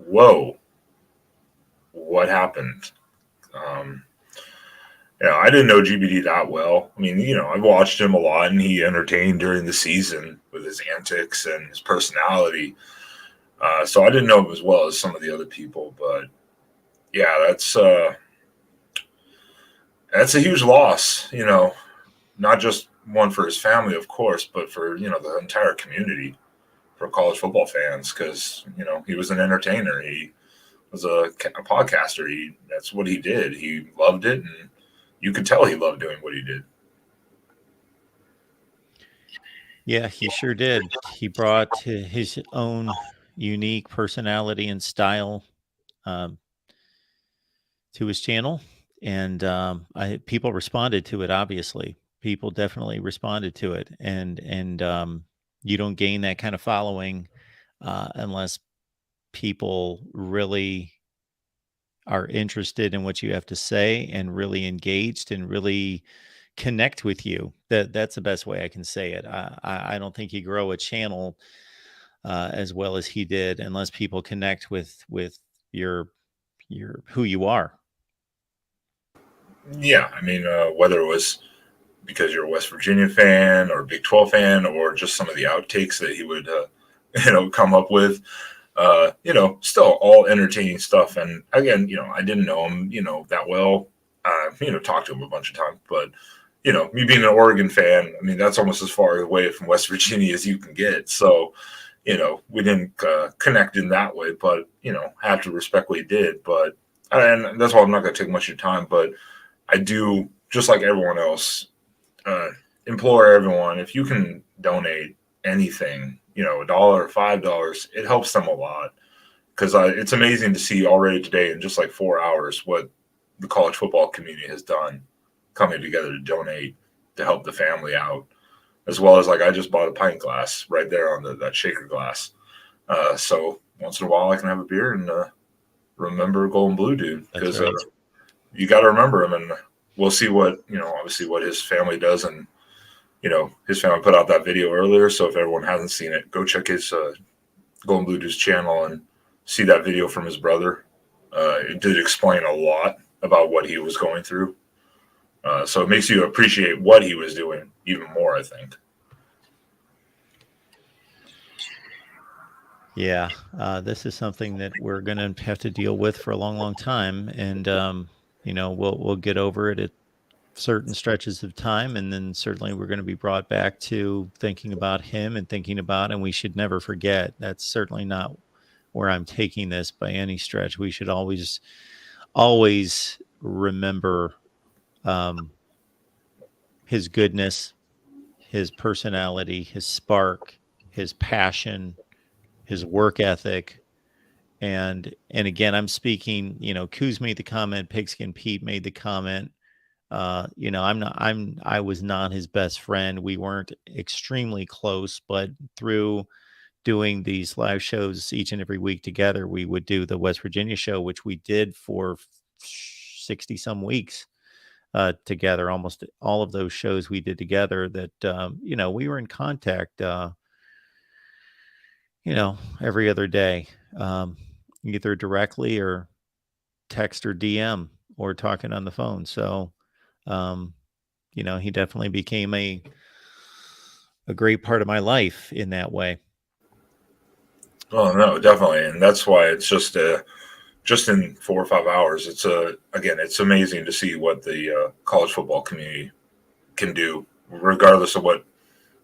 "Whoa, what happened?" I didn't know GBD that well. I mean, I've watched him a lot, and he entertained during the season with his antics and his personality. So I didn't know him as well as some of the other people, but yeah, that's a huge loss. Not just one for his family, of course, but for the entire community, for college football fans, because he was an entertainer. He was a podcaster. That's what he did. He loved it, and you could tell he loved doing what he did. Yeah, he sure did. He brought his own unique personality and style um, to his channel, and people responded to it. Obviously, people definitely responded to it, and you don't gain that kind of following unless people really are interested in what you have to say and really engaged and really connect with you. That's the best way I can say it. I don't think you grow a channel as well as he did unless people connect with your who you are. Yeah, I mean, whether it was because you're a West Virginia fan or Big 12 fan, or just some of the outtakes that he would, come up with, still all entertaining stuff. And again, I didn't know him, that well. Talked to him a bunch of times, but me being an Oregon fan, I mean, that's almost as far away from West Virginia as you can get. So, we didn't connect in that way, but have to respect what he did. But and that's why I'm not going to take much of your time, but I do, just like everyone else, implore everyone, if you can donate anything, $1 or $5, it helps them a lot. Because it's amazing to see already today in just like 4 hours what the college football community has done, coming together to donate to help the family out, as well as, like, I just bought a pint glass right there on that shaker glass. So once in a while I can have a beer and remember Golden Blue Dude, because right. You got to remember him, and we'll see what obviously what his family does. And his family put out that video earlier, so if everyone hasn't seen it, go check his Golden Blue Dude's channel and see that video from his brother. It did explain a lot about what he was going through, so it makes you appreciate what he was doing even more, I think. Yeah, this is something that we're going to have to deal with for a long, long time, and we'll get over it at certain stretches of time, and then certainly we're going to be brought back to thinking about him and thinking about, and we should never forget. That's certainly not where I'm taking this by any stretch. We should always remember his goodness, his personality, his spark, his passion, his work ethic. And again, I'm speaking, Kuz made the comment, Pigskin Pete made the comment, I was not his best friend. We weren't extremely close, but through doing these live shows each and every week together, we would do the West Virginia show, which we did for 60 some weeks together. Almost all of those shows we did together that, we were in contact, every other day, either directly or text or DM or talking on the phone. So, um, he definitely became a great part of my life in that way. Oh no, definitely, and that's why it's just in 4 or 5 hours. It's amazing to see what the college football community can do, regardless of what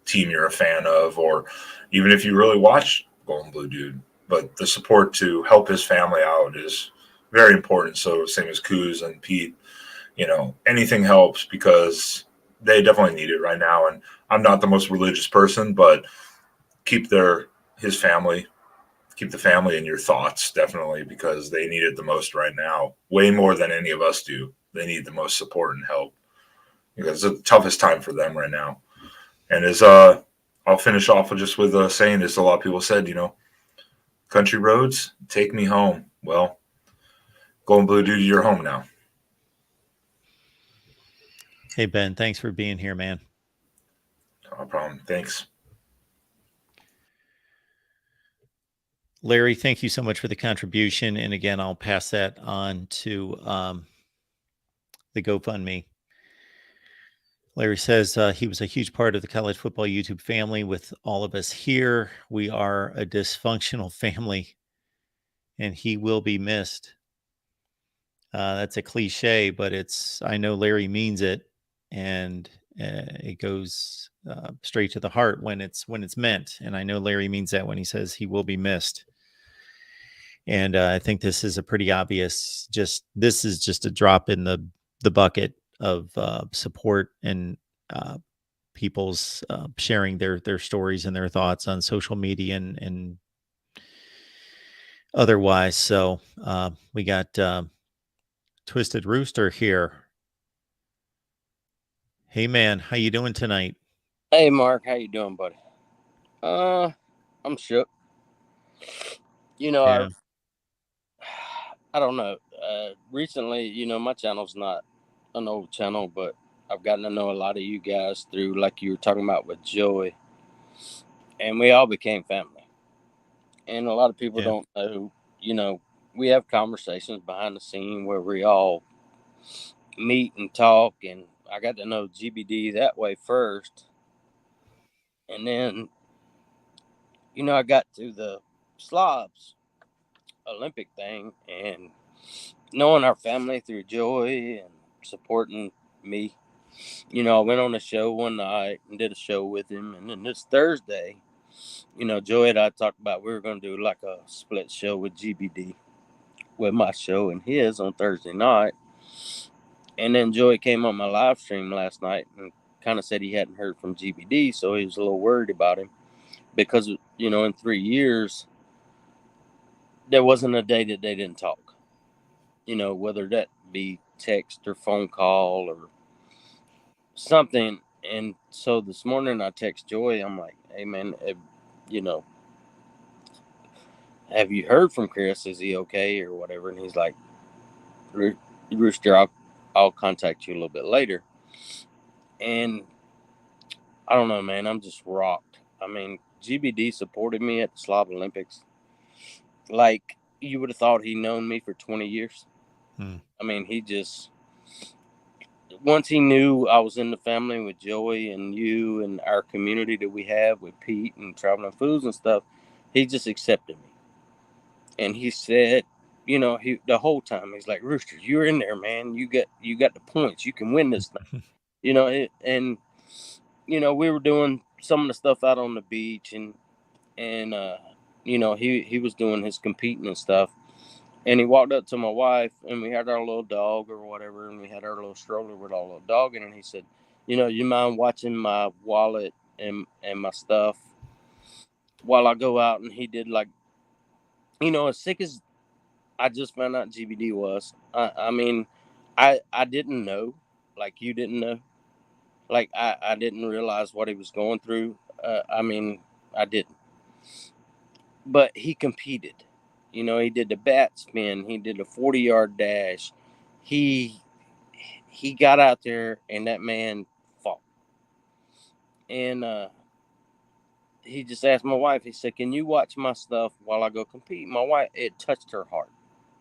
team you're a fan of, or even if you really watch Golden Blue Dude. But the support to help his family out is very important. So same as Kuz and Pete, anything helps because they definitely need it right now. And I'm not the most religious person, but keep his family, keep the family in your thoughts, definitely, because they need it the most right now, way more than any of us do. They need the most support and help because it's the toughest time for them right now. And I'll finish off with a saying, as a lot of people said, country roads, take me home. Well, Golden Blue Dude, you're home now. Hey, Ben, thanks for being here, man. No problem. Thanks. Larry, thank you so much for the contribution. And again, I'll pass that on to the GoFundMe. Larry says he was a huge part of the college football YouTube family with all of us here. We are a dysfunctional family, and he will be missed. That's a cliche, but I know Larry means it, and it goes straight to the heart when it's meant. And I know Larry means that when he says he will be missed. And I think this is a pretty obvious. This is just a drop in the bucket of support and people's sharing their stories and their thoughts on social media and otherwise. So we got Twisted Rooster here. Hey man, how you doing tonight? Hey Mark, how you doing, buddy? I'm shook. Yeah. I don't know. Recently, my channel's not an old channel, but I've gotten to know a lot of you guys through, like you were talking about with Joey, and we all became family. And a lot of people don't know, we have conversations behind the scene where we all meet and talk, and I got to know GBD that way first. And then, I got to the Slobs Olympic thing and knowing our family through Joey and supporting me. I went on a show one night and did a show with him. And then this Thursday, Joey and I talked about we were going to do like a split show with GBD, with my show and his on Thursday night. And then Joey came on my live stream last night and kind of said he hadn't heard from GBD. So he was a little worried about him because, in 3 years, there wasn't a day that they didn't talk. Whether that be text or phone call or something. And so this morning I text Joy. I'm like, hey man, have you heard from Chris? Is he okay or whatever? And he's like, Rooster, I'll contact you a little bit later. And I don't know, man, I'm just rocked. I mean, GBD supported me at the Slob Olympics. Like you would have thought he'd known me for 20 years. I mean, once he knew I was in the family with Joey and you and our community that we have with Pete and Traveling Foods and stuff, he just accepted me. And he said, the whole time he's like, Rooster, you're in there, man. You got the points. You can win this thing. We were doing some of the stuff out on the beach and he was doing his competing and stuff. And he walked up to my wife, and we had our little dog or whatever, and we had our little stroller with our little dog in it. And he said, you mind watching my wallet and my stuff while I go out? And he did like, as sick as I just found out GBD was. I mean, I didn't know, like you didn't know. Like I didn't realize what he was going through. I mean, I didn't. But he competed. You know, he did the bat spin. He did a 40-yard dash. He got out there, and that man fought. And he just asked my wife. He said, "Can you watch my stuff while I go compete?" My wife, it touched her heart.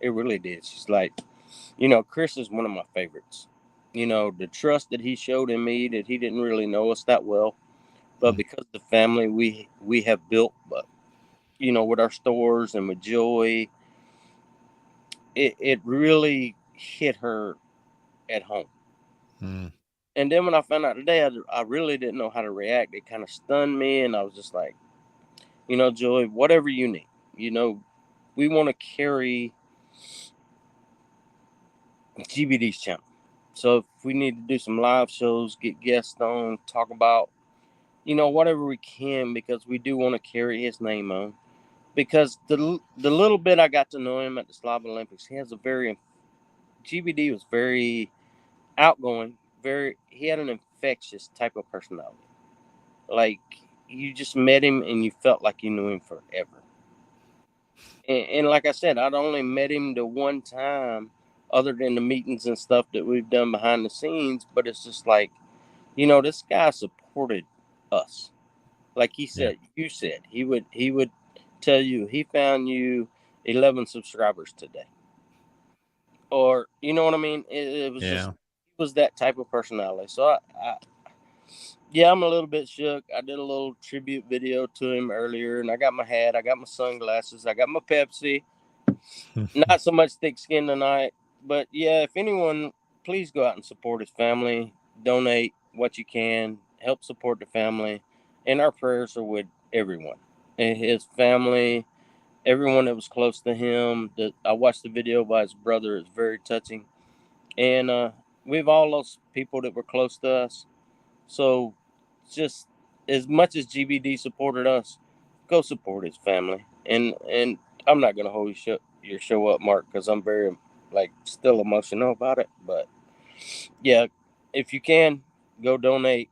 It really did. She's like, you know, Chris is one of my favorites. You know, the trust that he showed in me, that he didn't really know us that well, but because of the family we have built, but you know, with our stores and with Joy, it really hit her at home. And then when I found out today, I really didn't know how to react. It kind of stunned me, and I was just like, you know, Joy, whatever you need, you know, we want to carry GBD's channel. So if we need to do some live shows, get guests on, talk about, you know, whatever we can, because we do want to carry his name on. Because the little bit I got to know him at the Slav Olympics, GBD was very outgoing, he had an infectious type of personality. Like, you just met him and you felt like you knew him forever. And like I said, I'd only met him the one time, other than the meetings and stuff that we've done behind the scenes. But it's just like, you know, this guy supported us. Like he said, you said he would tell you he found you 11 subscribers today, or you know what I mean. It was just, he was that type of personality. So yeah, I'm a little bit shook. I did a little tribute video to him earlier, and I got my hat, I got my sunglasses, I got my Pepsi. Not so much thick skin tonight, but yeah, if anyone, please go out and support his family. Donate what you can, help support the family, and our prayers are with everyone and his family, everyone that was close to him. I watched the video by his brother; it's very touching, and we've all lost people that were close to us. So, just as much as GBD supported us, go support his family. And I'm not gonna hold your show up, Mark, because I'm very still emotional about it. But yeah, if you can, go donate.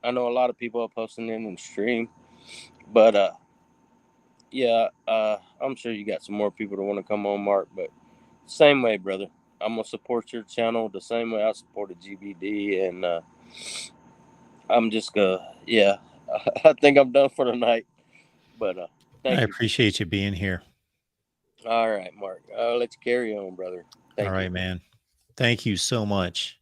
I know a lot of people are posting in the stream, but yeah, I'm sure you got some more people that want to come on, Mark. But same way, brother, I'm gonna support your channel the same way I supported GBD, and I'm just yeah. I think I'm done for the night. But thank I you. appreciate you being here. All right, Mark. Let's carry on, brother. All right, man. Thank you so much.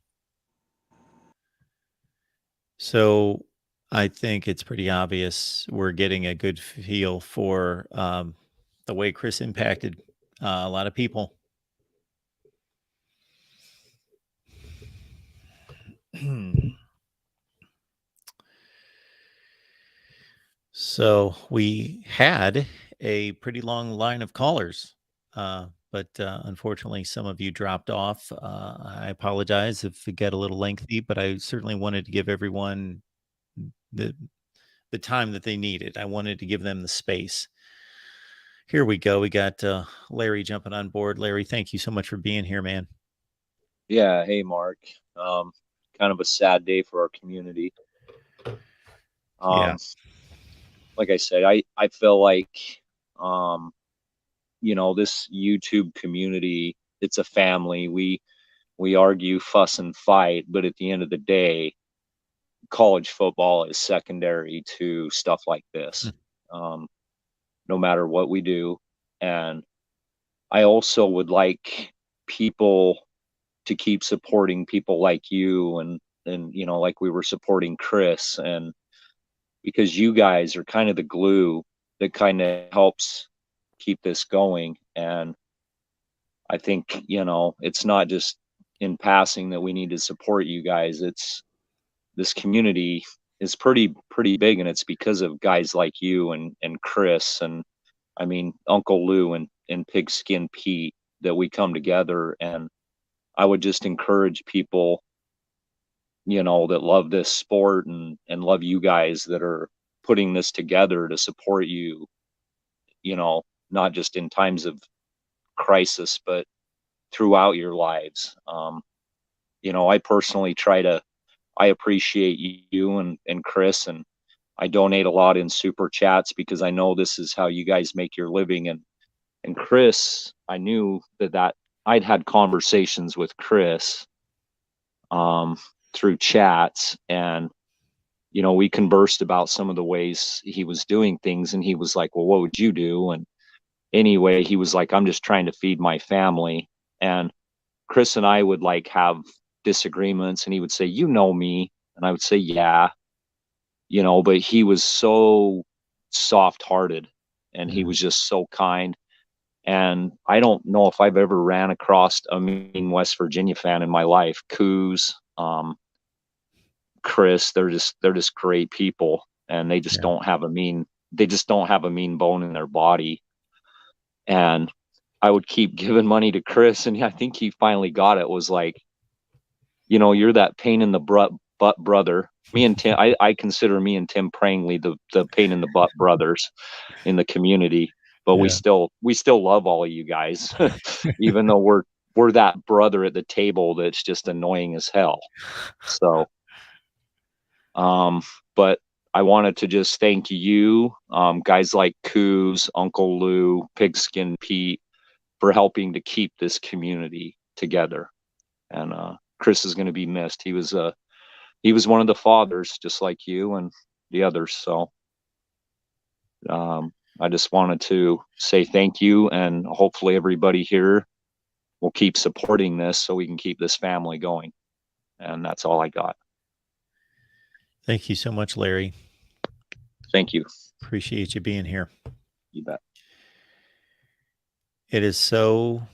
So I think it's pretty obvious we're getting a good feel for the way Chris impacted a lot of people. So we had a pretty long line of callers, but unfortunately, some of you dropped off. I apologize if it got a little lengthy, but I certainly wanted to give everyone the time that they needed. I wanted to give them the space. Here we go. We got Larry jumping on board. Larry, thank you so much for being here, man. Yeah. Hey, Mark. Kind of a sad day for our community. Yeah. Like I said, I feel like, you know, this YouTube community, it's a family. We argue, fuss, and fight, but at the end of the day, college football is secondary to stuff like this. No matter what we do. And I also would like people to keep supporting people like you and you know, like we were supporting Chris, and because you guys are kind of the glue that kind of helps keep this going. And I think, you know, it's not just in passing that we need to support you guys. It's this community is pretty big, and it's because of guys like you and Chris, and I mean Uncle Lou and Pigskin Pete, that we come together. And I would just encourage people, you know, that love this sport and love you guys that are putting this together to support you, you know, not just in times of crisis, but throughout your lives. you know, I personally I appreciate you and Chris, and I donate a lot in super chats because I know this is how you guys make your living. And Chris, I knew that I'd had conversations with Chris through chats, and you know, we conversed about some of the ways he was doing things, and he was like, well, what would you do? And anyway, he was like, I'm just trying to feed my family. And Chris and I would like have disagreements, and he would say, you know me, and I would say, yeah, you know, but he was so soft hearted, and he was just so kind. And I don't know if I've ever ran across a mean West Virginia fan in my life. Coos, Chris, they're just great people, and they just don't have a mean bone in their body. And I would keep giving money to Chris, and I think he finally got it. Was like, you know, you're that pain in the butt brother. Me and Tim, I consider me and Tim Prangley the pain in the butt brothers in the community. But we still love all of you guys, even though we're that brother at the table that's just annoying as hell. So, but I wanted to just thank you, guys like Coos, Uncle Lou, Pigskin Pete, for helping to keep this community together. And Chris is going to be missed. He was one of the fathers, just like you and the others. So I just wanted to say thank you, and hopefully everybody here will keep supporting this so we can keep this family going. And that's all I got. Thank you so much, Larry. Thank you. Appreciate you being here. You bet. It is so,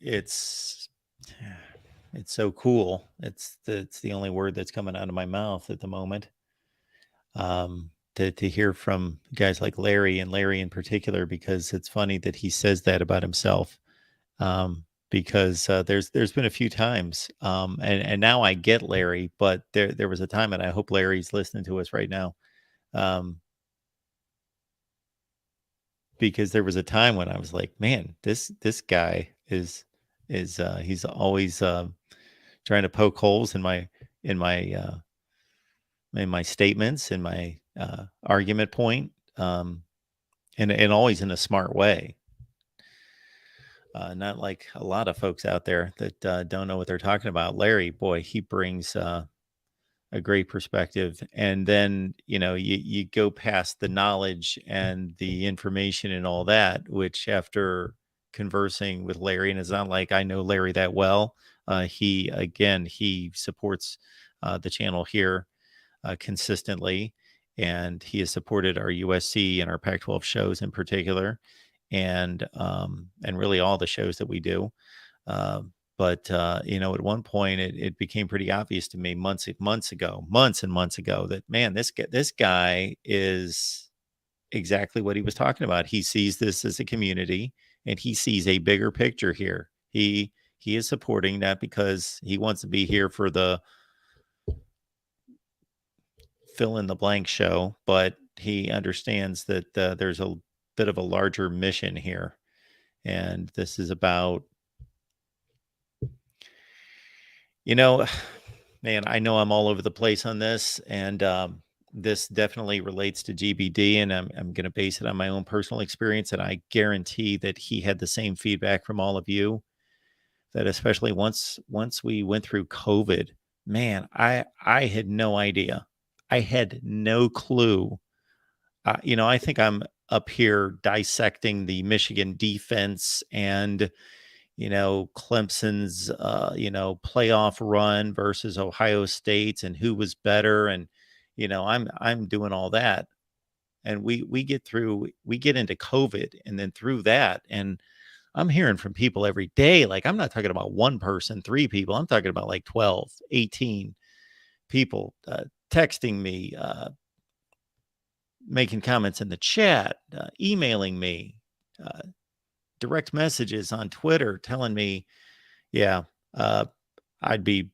it's so cool. It's the only word that's coming out of my mouth at the moment. To hear from guys like Larry, and Larry in particular, because it's funny that he says that about himself. Because there's been a few times, and now I get Larry, but there was a time, and I hope Larry's listening to us right now, because there was a time when I was like, man, this guy is he's always trying to poke holes in my statements, in my argument point, and always in a smart way. Not like a lot of folks out there that don't know what they're talking about. Larry, boy, he brings a great perspective. And then, you know, you go past the knowledge and the information and all that, which after conversing with Larry, and it's not like I know Larry that well, he supports the channel here consistently, and he has supported our USC and our Pac-12 shows in particular, and really all the shows that we do. But you know, at one point it became pretty obvious to me months and months ago that, man, this guy is exactly what he was talking about. He sees this as a community, and he sees a bigger picture here. He is supporting that because he wants to be here for the fill in the blank show, but he understands that there's a bit of a larger mission here, and this is about, you know, man, I know I'm all over the place on this, and this definitely relates to GBD, and I'm going to base it on my own personal experience, and I guarantee that he had the same feedback from all of you, that especially once we went through COVID, man, I had no idea. I had no clue. You know, I think I'm up here dissecting the Michigan defense and, you know, Clemson's, you know, playoff run versus Ohio State's and who was better. And, you know, I'm doing all that. And we get into COVID, and then through that, and I'm hearing from people every day. Like, I'm not talking about one person, 3 people. I'm talking about like 12, 18 people texting me, making comments in the chat, emailing me, direct messages on Twitter telling me, yeah, I'd be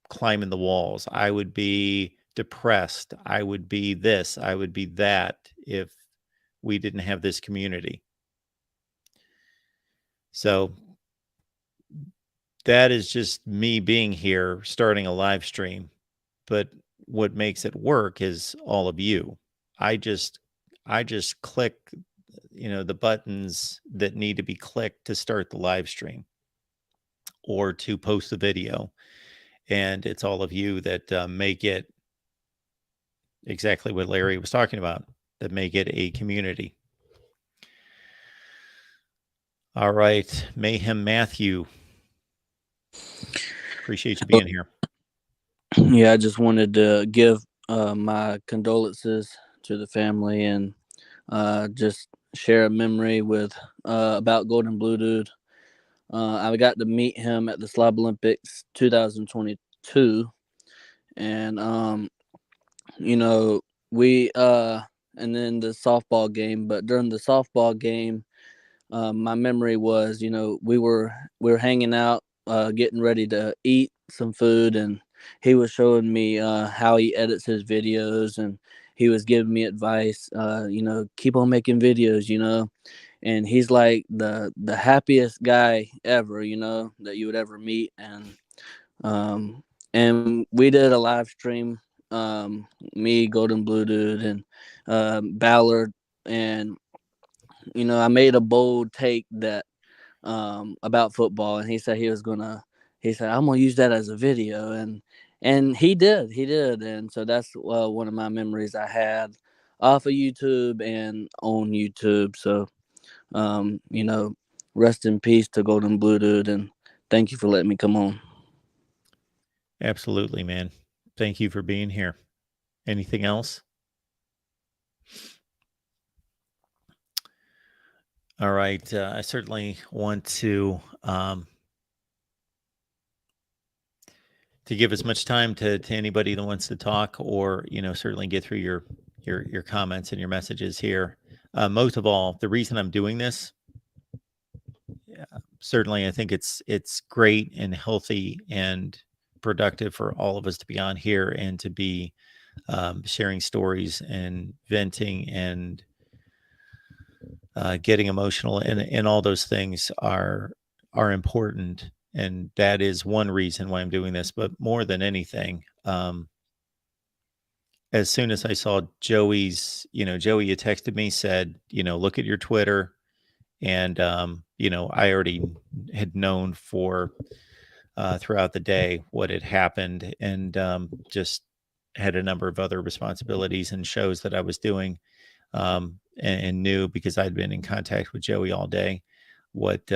climbing the walls. I would be depressed. I would be this. I would be that if we didn't have this community. So that is just me being here, starting a live stream. But what makes it work is all of you. I just click, the buttons that need to be clicked to start the live stream or to post the video. And it's all of you that make it exactly what Larry was talking about, that make it a community. All right. Mayhem Matthew. Appreciate you being here. Yeah, I just wanted to give my condolences to the family and just share a memory with about Golden Blue Dude. I got to meet him at the Slob Olympics 2022, and we and then the softball game. But during the softball game, my memory was, we were hanging out, getting ready to eat some food, and he was showing me how he edits his videos, and he was giving me advice. Keep on making videos, and he's like the happiest guy ever, that you would ever meet, and we did a live stream, me, Golden Blue Dude, and Ballard, and I made a bold take that about football, and he said I'm gonna use that as a video, and he did, and so that's one of my memories I had off of YouTube and on YouTube. So rest in peace to Golden Blue Dude, and thank you for letting me come on. Absolutely, man. Thank you for being here. Anything else? All right. I certainly want to give as much time to anybody that wants to talk, or certainly get through your comments and your messages here. Most of all, the reason I'm doing this, certainly I think it's great and healthy and productive for all of us to be on here and to be sharing stories and venting and getting emotional, and all those things are important. And that is one reason why I'm doing this. But more than anything, as soon as I saw Joey's, Joey had texted me, said, look at your Twitter. And, I already had known for throughout the day what had happened, and just had a number of other responsibilities and shows that I was doing, and knew, because I'd been in contact with Joey all day, what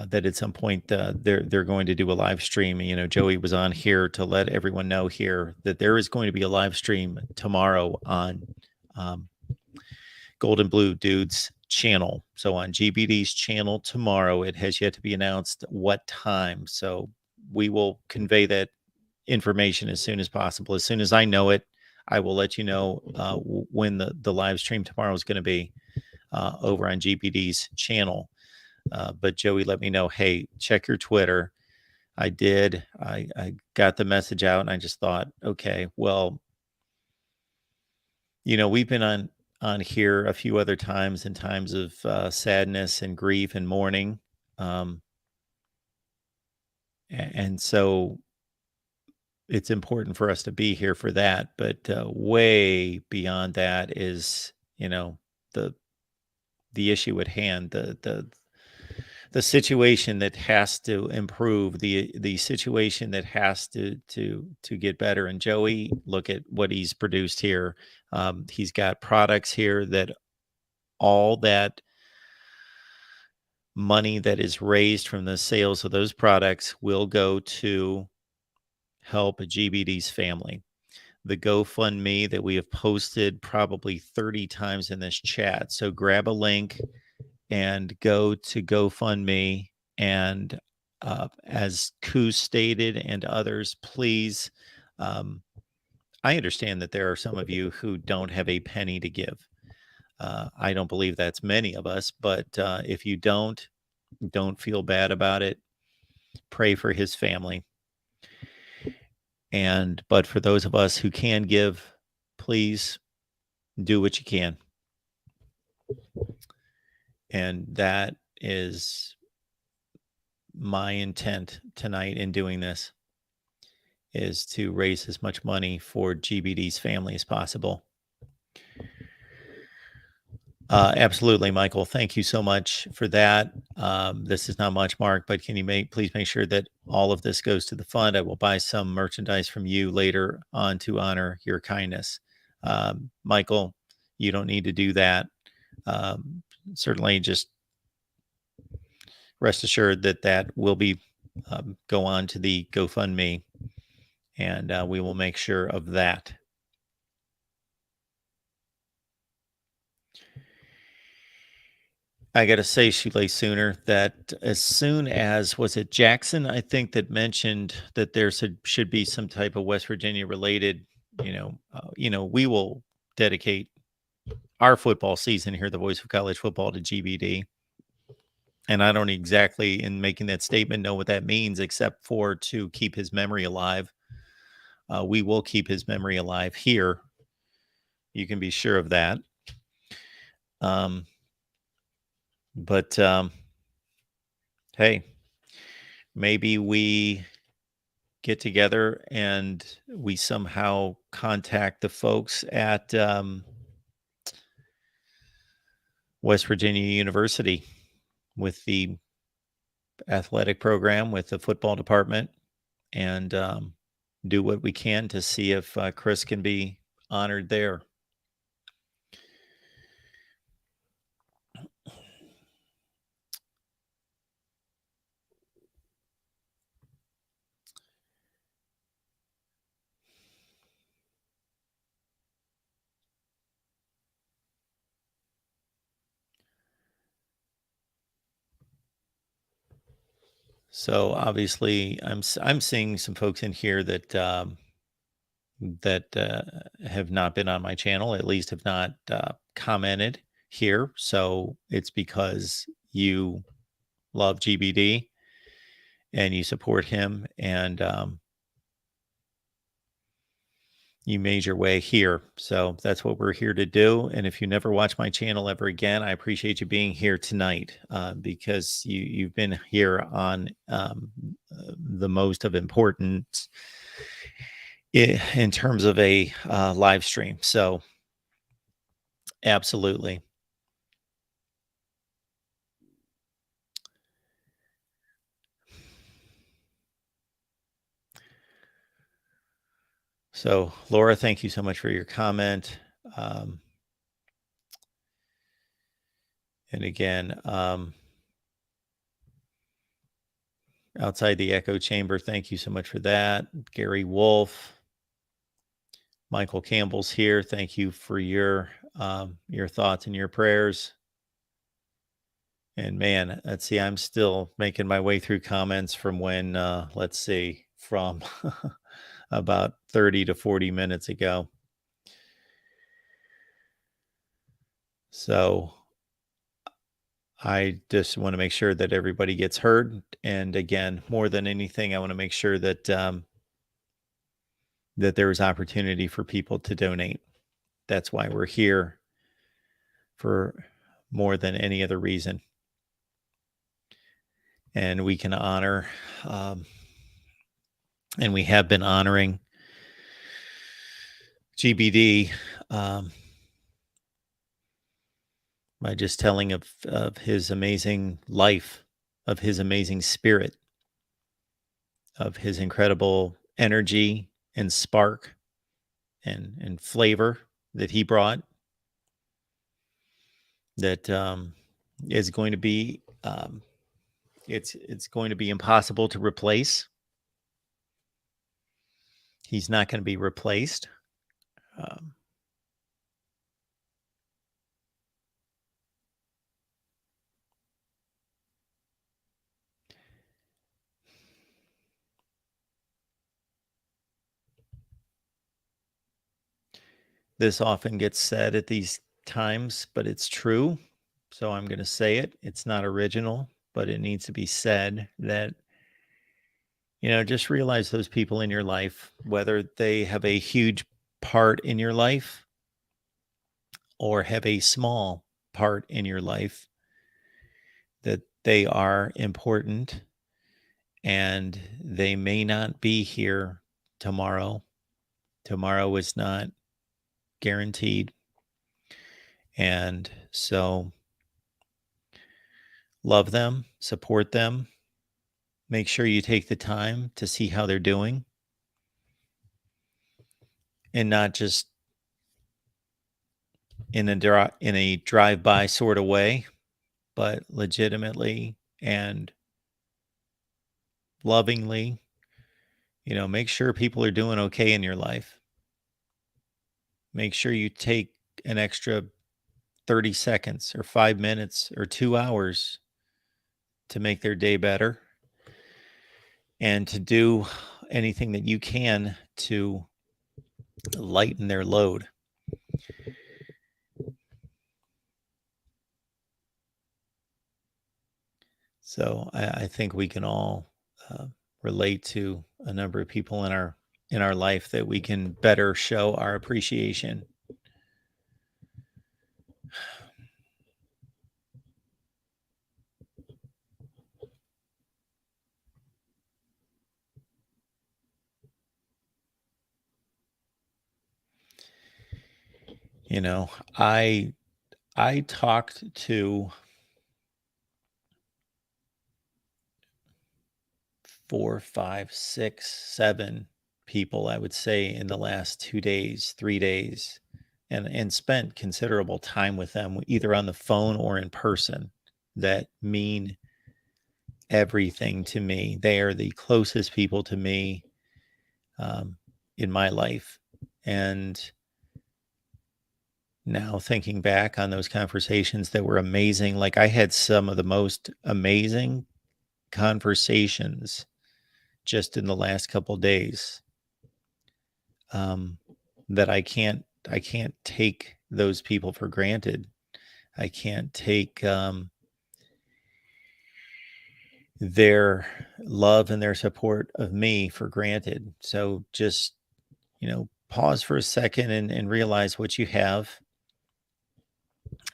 that at some point they're going to do a live stream. Joey was on here to let everyone know here that there is going to be a live stream tomorrow on Golden Blue Dude's channel. So on GBD's channel tomorrow. It has yet to be announced what time. So we will convey that information as soon as possible. As soon as I know it, I will let you know when the live stream tomorrow is going to be over on GBD's channel. But Joey let me know, hey, check your Twitter. I did. I got the message out, and I just thought, okay, well, we've been on here a few other times in times of sadness and grief and mourning. And so it's important for us to be here for that. But way beyond that is, the issue at hand, the situation that has to improve, the situation that has to get better. And Joey, look at what he's produced here. He's got products here that all that money that is raised from the sales of those products will go to help GBD's family. The GoFundMe that we have posted probably 30 times in this chat. So grab a link and go to GoFundMe. And as Koo stated, and others, please, I understand that there are some of you who don't have a penny to give. I don't believe that's many of us, but if you don't feel bad about it. Pray for his family. But for those of us who can give, please do what you can. And that is my intent tonight in doing this is to raise as much money for GBD's family as possible. Absolutely, Michael. Thank you so much for that. This is not much, Mark, but can you please make sure that all of this goes to the fund? I will buy some merchandise from you later on to honor your kindness. Michael, you don't need to do that. Certainly just rest assured that that will be go on to the GoFundMe, and we will make sure of that. I got to say, Shoelace Sooner, that as soon as, was it Jackson, I think, that mentioned that there should be some type of West Virginia related, we will dedicate our football season here, the Voice of College Football, to GBD. And I don't exactly, in making that statement, know what that means, except for to keep his memory alive. We will keep his memory alive here. You can be sure of that. But hey, maybe we get together and we somehow contact the folks at West Virginia University with the athletic program, with the football department, and do what we can to see if Chris can be honored there. So obviously, I'm seeing some folks in here that have not been on my channel, at least have not commented here. So it's because you love GBD and you support him, and you made your way here. So that's what we're here to do. And if you never watch my channel ever again, I appreciate you being here tonight, because you've been here on the most of importance in terms of a live stream. So absolutely. So Laura, thank you so much for your comment. And again, outside the echo chamber, thank you so much for that. Gary Wolf, Michael Campbell's here. Thank you for your thoughts and your prayers. And man, let's see, I'm still making my way through comments from when, let's see, from about 30 to 40 minutes ago. So I just want to make sure that everybody gets heard. And again, more than anything, I want to make sure that that there is opportunity for people to donate. That's why we're here, for more than any other reason. And we can honor, and we have been honoring GBD by just telling of his amazing life, of his amazing spirit, of his incredible energy and spark and flavor that he brought, that is going to be it's going to be impossible to replace. He's not going to be replaced. This often gets said at these times, but it's true. So I'm going to say it. It's not original, but it needs to be said that, just realize those people in your life, whether they have a huge part in your life or have a small part in your life, that they are important and they may not be here tomorrow. Tomorrow is not guaranteed. And so love them, support them, make sure you take the time to see how they're doing, and not just in a drive-by sort of way, but legitimately and lovingly, make sure people are doing okay in your life. Make sure you take an extra 30 seconds or 5 minutes or 2 hours to make their day better, and to do anything that you can to lighten their load. So I think we can all relate to a number of people in our life that we can better show our appreciation. I talked to 4, 5, 6, 7 people, I would say, in the last 2 days, 3 days, and spent considerable time with them, either on the phone or in person, that mean everything to me. They are the closest people to me in my life. And now thinking back on those conversations that were amazing, like I had some of the most amazing conversations just in the last couple days, that I can't take those people for granted. I can't take their love and their support of me for granted. So just, pause for a second and realize what you have.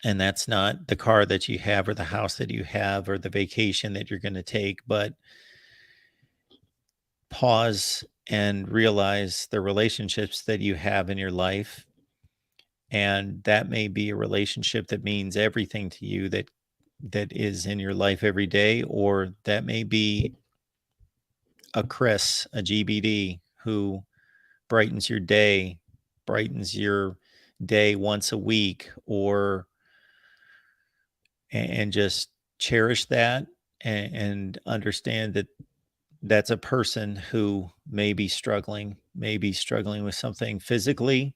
And that's not the car that you have or the house that you have or the vacation that you're going to take, but pause and realize the relationships that you have in your life. And that may be a relationship that means everything to you, that is in your life every day, or that may be a Chris, a GBD, who brightens your day once a week, or and just cherish that, and understand that that's a person who may be struggling with something physically,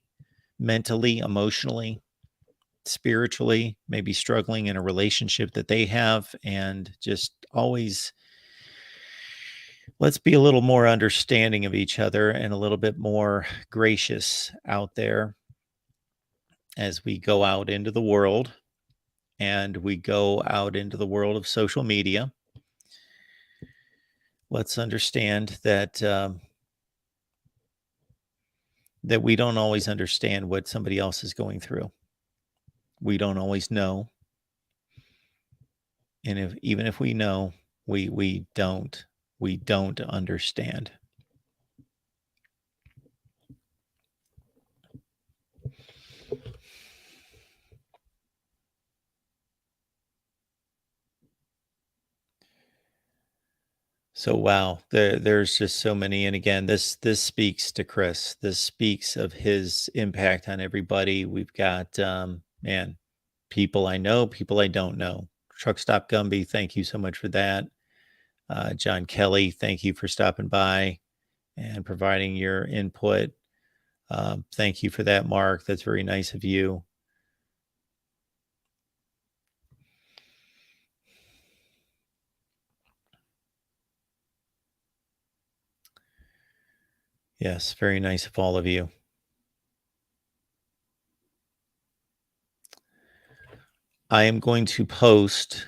mentally, emotionally, spiritually, maybe struggling in a relationship that they have. And just always, let's be a little more understanding of each other and a little bit more gracious out there as we go out into the world, and we go out into the world of social media. Let's understand that that we don't always understand what somebody else is going through. We don't always know. And even if we know, we don't understand. So wow, there's just so many. And again, this speaks to Chris. This speaks of his impact on everybody. We've got people I know, people I don't know. Truck Stop Gumby, thank you so much for that. John Kelly, thank you for stopping by and providing your input. Thank you for that, Mark. That's very nice of you. Yes, very nice of all of you. I am going to post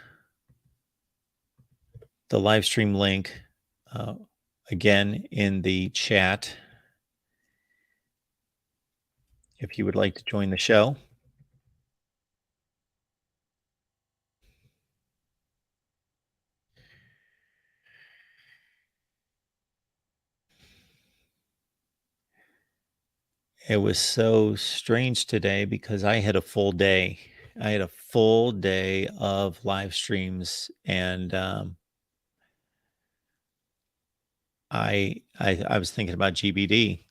the live stream link again in the chat if you would like to join the show. It was so strange today because I had a full day. I had a full day of live streams, and I was thinking about GBD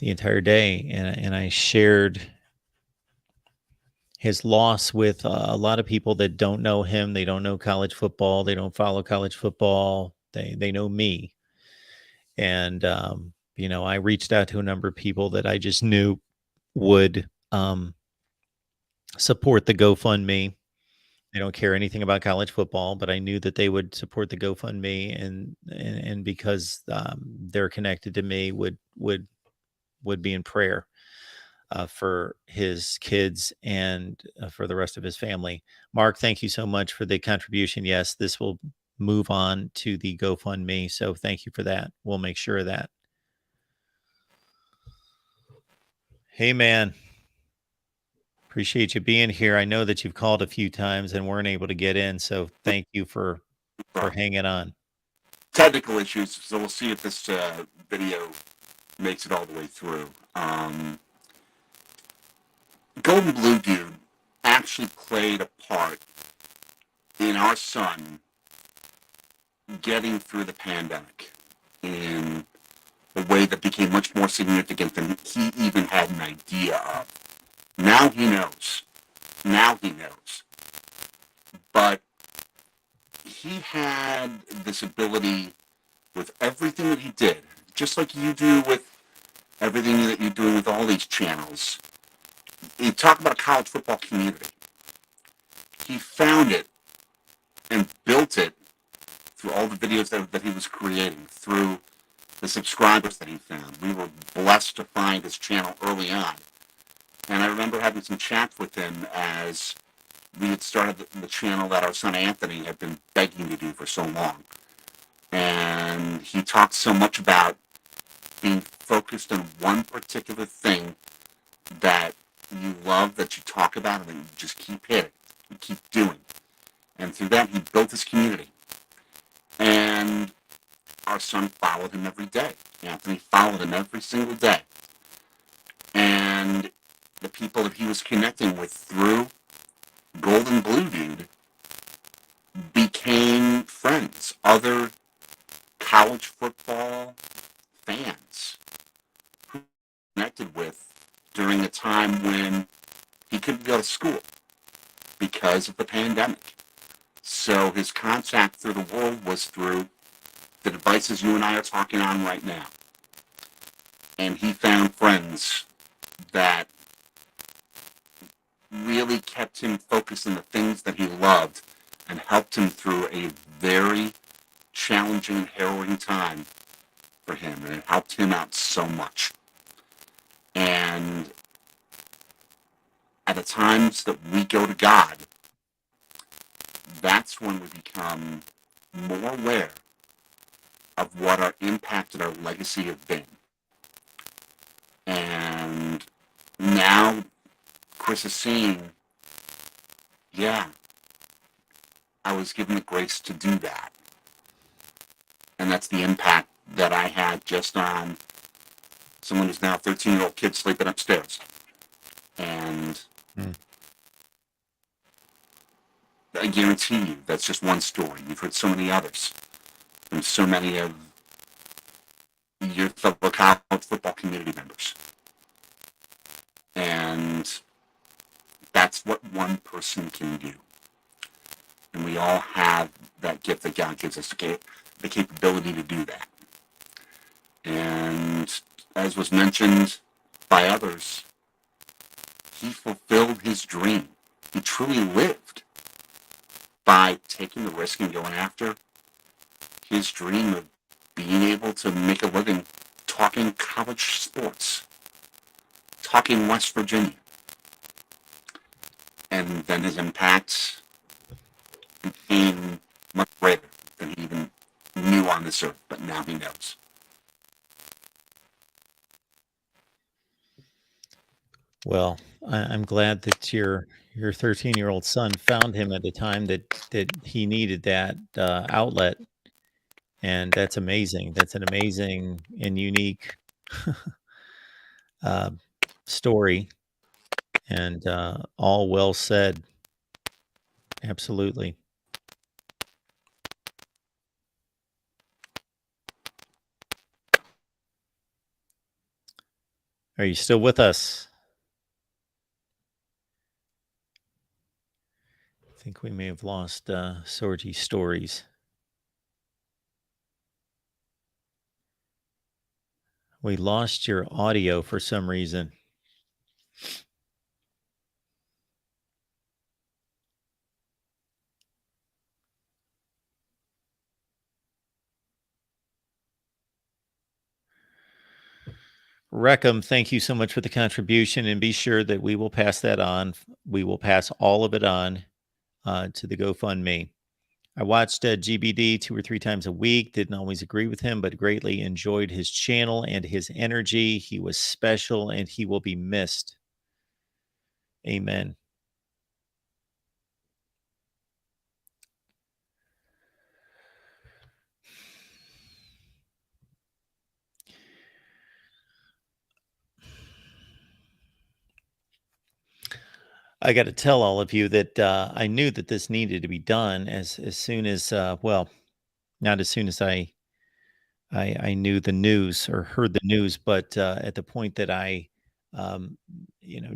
the entire day, and I shared his loss with a lot of people that don't know him. They don't know college football. They don't follow college football. They know me, and I reached out to a number of people that I just knew would support the GoFundMe. They don't care anything about college football, but I knew that they would support the GoFundMe, and because they're connected to me, would be in prayer for his kids and for the rest of his family. Mark, thank you so much for the contribution. Yes, this will move on to the GoFundMe, so thank you for that. We'll make sure of that. Hey, man. Appreciate you being here. I know that you've called a few times and weren't able to get in, so thank you for hanging on. Technical issues, so we'll see if this video makes it all the way through. Golden Blue Dude actually played a part in our son getting through the pandemic in a way that became much more significant than he even had an idea of. Now he knows. But he had this ability with everything that he did, just like you do with everything that you're doing with all these channels. You talk about a college football community. He found it and built it through all the videos that he was creating, through the subscribers that he found. We were blessed to find his channel early on. And I remember having some chats with him as we had started the channel that our son Anthony had been begging to do for so long. And he talked so much about being focused on one particular thing that you love, that you talk about, and then you just keep hitting, you keep doing. And through that, he built his community. And our son followed him every day. Anthony followed him every single day. And the people that he was connecting with through Golden Blue Dude became friends, other college football fans who he connected with during a time when he couldn't go to school because of the pandemic. So his contact through the world was through the devices you and I are talking on right now. And he found friends that really kept him focused on the things that he loved and helped him through a very challenging and harrowing time for him. And it helped him out so much. And at the times that we go to God, that's when we become more aware of what our impact and our legacy have been. And now Chris is seeing, yeah, I was given the grace to do that. And that's the impact that I had just on someone who's now a 13-year-old kid sleeping upstairs. And I guarantee you that's just one story. You've heard so many others from so many of your fellow college football community members. And that's what one person can do. And we all have that gift that God gives us, the capability to do that. And as was mentioned by others, he fulfilled his dream. He truly lived by taking the risk and going after his dream of being able to make a living talking college sports, talking West Virginia. And then his impact became much greater than he even knew on this earth, but now he knows. Well, I'm glad that your 13-year-old son found him at a time that he needed that outlet, and that's amazing. That's an amazing and unique story, and all well said. Absolutely. Are you still with us? I think we may have lost Sorgy's stories. We lost your audio for some reason. Reckham, thank you so much for the contribution, and be sure that we will pass that on. We will pass all of it on to the GoFundMe. I watched GBD 2 or 3 times a week. Didn't always agree with him, but greatly enjoyed his channel and his energy. He was special, and he will be missed. Amen. I got to tell all of you that I knew that this needed to be done as soon as, well, not as soon as I knew the news or heard the news, but at the point that I,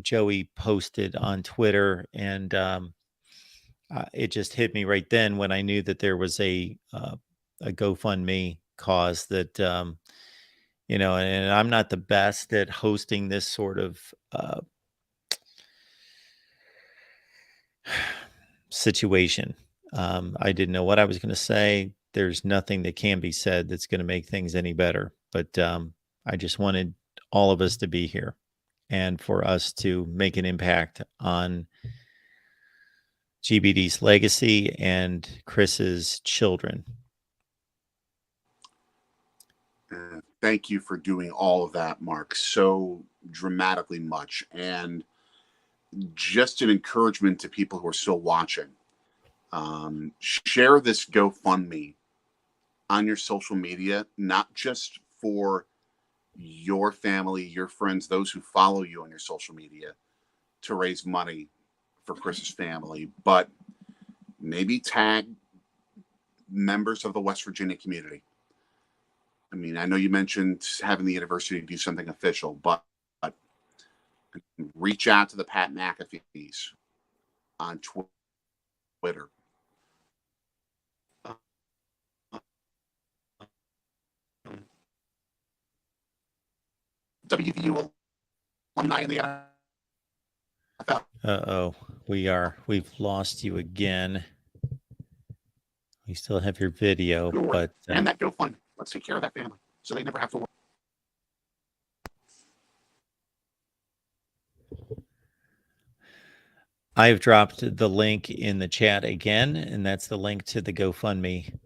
Joey posted on Twitter, and it just hit me right then when I knew that there was a GoFundMe cause that, and I'm not the best at hosting this sort of situation. I didn't know what I was going to say. There's nothing that can be said that's going to make things any better. But I just wanted all of us to be here and for us to make an impact on GBD's legacy and Chris's children. Thank you for doing all of that, Mark, so dramatically much. And just an encouragement to people who are still watching. Share this GoFundMe on your social media, not just for your family, your friends, those who follow you on your social media to raise money for Chris's family, but maybe tag members of the West Virginia community. I mean, I know you mentioned having the university do something official, but reach out to the Pat McAfees on Twitter. WVU alumni in the NFL. Uh-oh, we've lost you again. We still have your video, but and that GoFundMe. Let's take care of that family so they never have to work. I've dropped the link in the chat again, and that's the link to the GoFundMe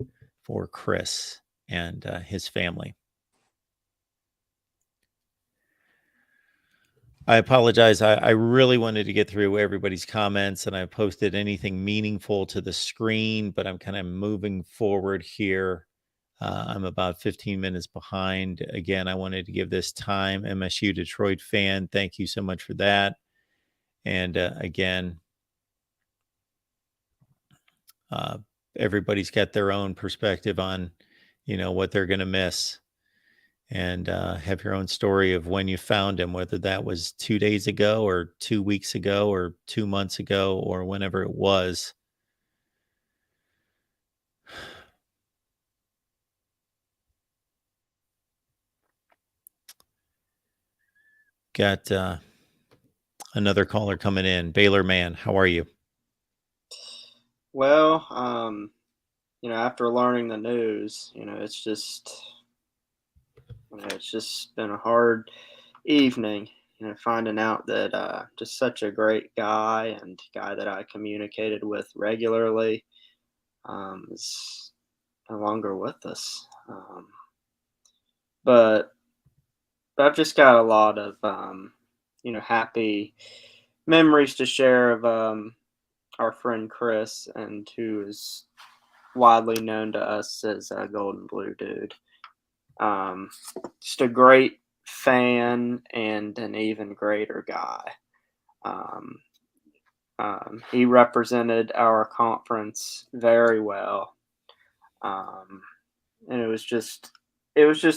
for Chris and his family. I apologize. I really wanted to get through everybody's comments, and I posted anything meaningful to the screen, but I'm kind of moving forward here. I'm about 15 minutes behind. Again, I wanted to give this time. MSU Detroit fan, thank you so much for that. And again, everybody's got their own perspective on, what they're going to miss. And have your own story of when you found him, whether that was 2 days ago or 2 weeks ago or 2 months ago or whenever it was. Got another caller coming in. Baylor Man, how are you? Well, after learning the news, it's just been a hard evening, finding out that just such a great guy and guy that I communicated with regularly is no longer with us. But I've just got a lot of, happy memories to share of our friend Chris, and who is widely known to us as Golden Blue Dude. Just a great fan and an even greater guy. He represented our conference very well. And it was just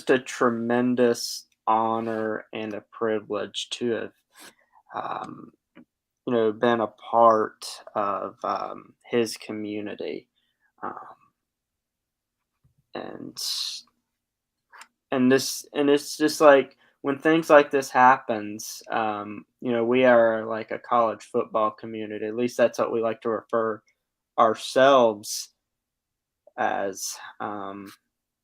a tremendous honor and a privilege to have been a part of his community. And it's just like when things like this happens, we are like a college football community. At least that's what we like to refer ourselves as.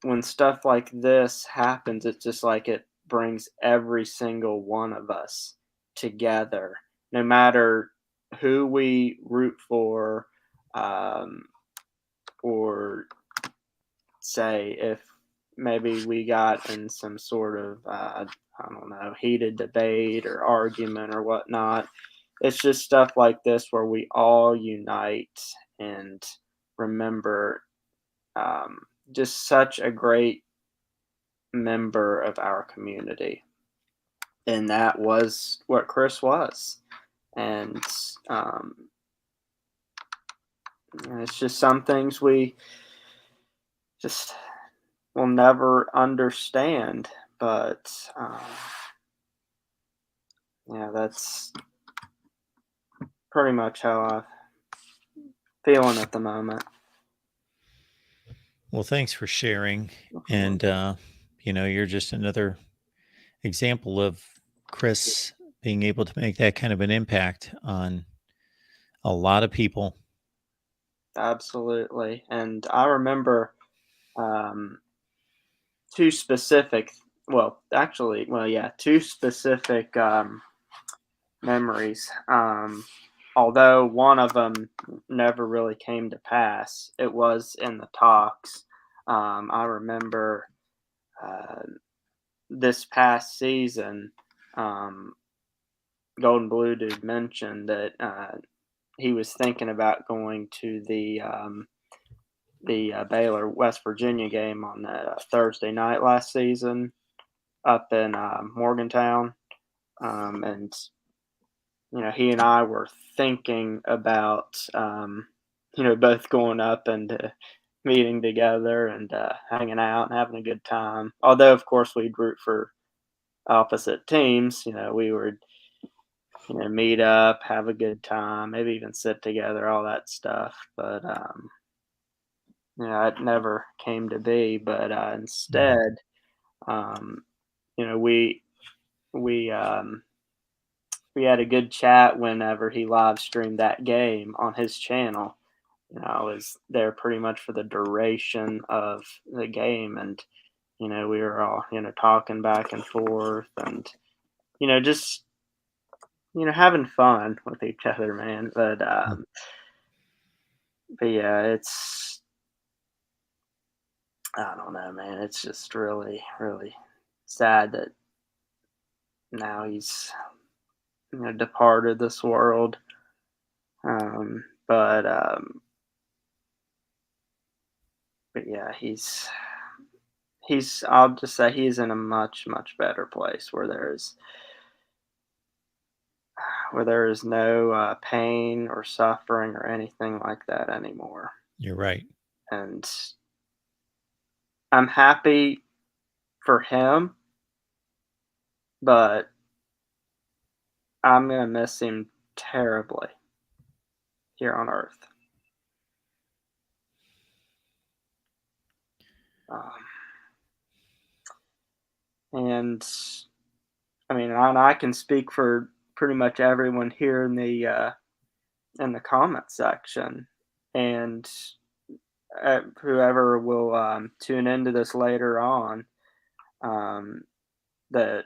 When stuff like this happens, it's just like it brings every single one of us together, no matter who we root for, or say if maybe we got in some sort of I don't know, heated debate or argument or whatnot. It's just stuff like this where we all unite and remember just such a great member of our community, and that was what Chris was. And it's just some things we just will never understand, but yeah, that's pretty much how I'm feeling at the moment. Well, thanks for sharing. And, you're just another example of Chris being able to make that kind of an impact on a lot of people. Absolutely. And I remember two specific memories. Although one of them never really came to pass, it was in the talks. I remember this past season, Golden Blue Dude mentioned that he was thinking about going to the Baylor West Virginia game on that Thursday night last season up in Morgantown, and he and I were thinking about both going up and meeting together and hanging out and having a good time. Although, of course, we'd root for opposite teams. We would meet up, have a good time, maybe even sit together, all that stuff. But it never came to be. But instead, we had a good chat whenever he live streamed that game on his channel. I was there pretty much for the duration of the game, and we were all talking back and forth, and just having fun with each other, man. But yeah, it's, I don't know, man. It's just really, really sad that now he's departed this world. But yeah, he's I'll just say he's in a much, much better place where there is no pain or suffering or anything like that anymore. You're right. And I'm happy for him, but I'm going to miss him terribly here on Earth. And I mean, I can speak for pretty much everyone here in the comment section, and whoever will tune into this later on, that,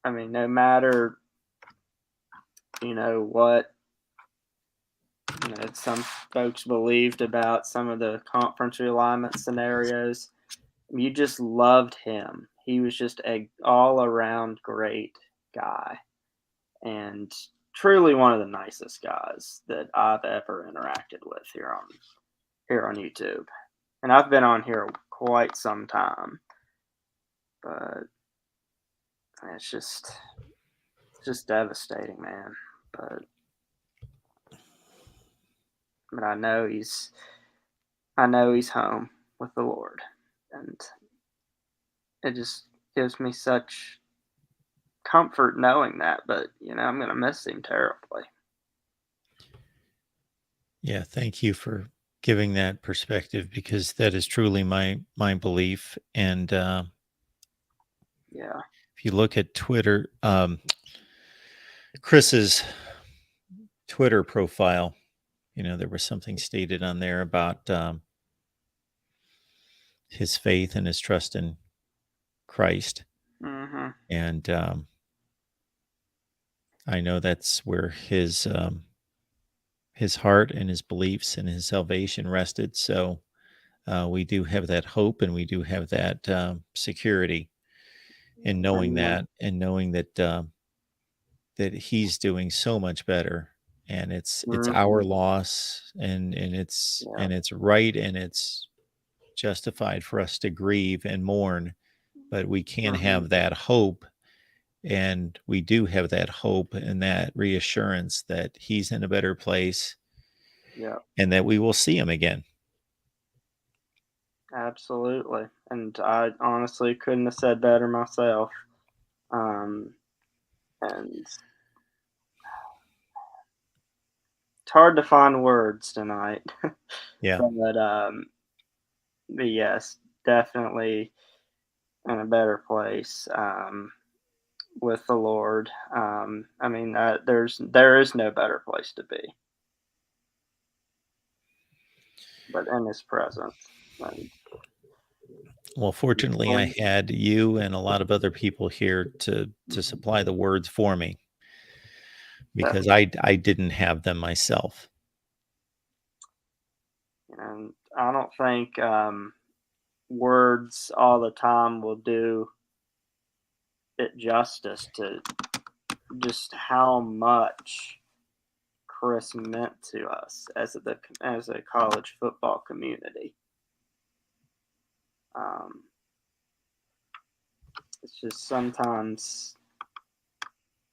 I mean, no matter what some folks believed about some of the conference realignment scenarios, you just loved him. He was just a all-around great guy, and truly one of the nicest guys that I've ever interacted with here on YouTube. And I've been on here quite some time, but it's just devastating, man. But I know he's home with the Lord, and it just gives me such comfort knowing that. But I'm gonna miss him terribly. Yeah, thank you for giving that perspective, because that is truly my belief. And Yeah. if you look at Twitter, Chris's Twitter profile, there was something stated on there about his faith and his trust in Christ. Mm-hmm. And I know that's where his heart and his beliefs and his salvation rested. So we do have that hope, and we do have that security in knowing that, and knowing that that he's doing so much better. And it's our loss, and it's right, and it's justified for us to grieve and mourn, but we can have that hope. And we do have that hope and that reassurance that he's in a better place, Yeah. and that we will see him again. Absolutely. And I honestly couldn't have said better myself. And it's hard to find words tonight. Yeah. But yes, definitely in a better place with the Lord. I mean, there is no better place to be, but in His presence. And Well, fortunately, I had you and a lot of other people here to supply the words for me, because I didn't have them myself. And I don't think words all the time will do it justice to just how much Chris meant to us as a college football community. It's just sometimes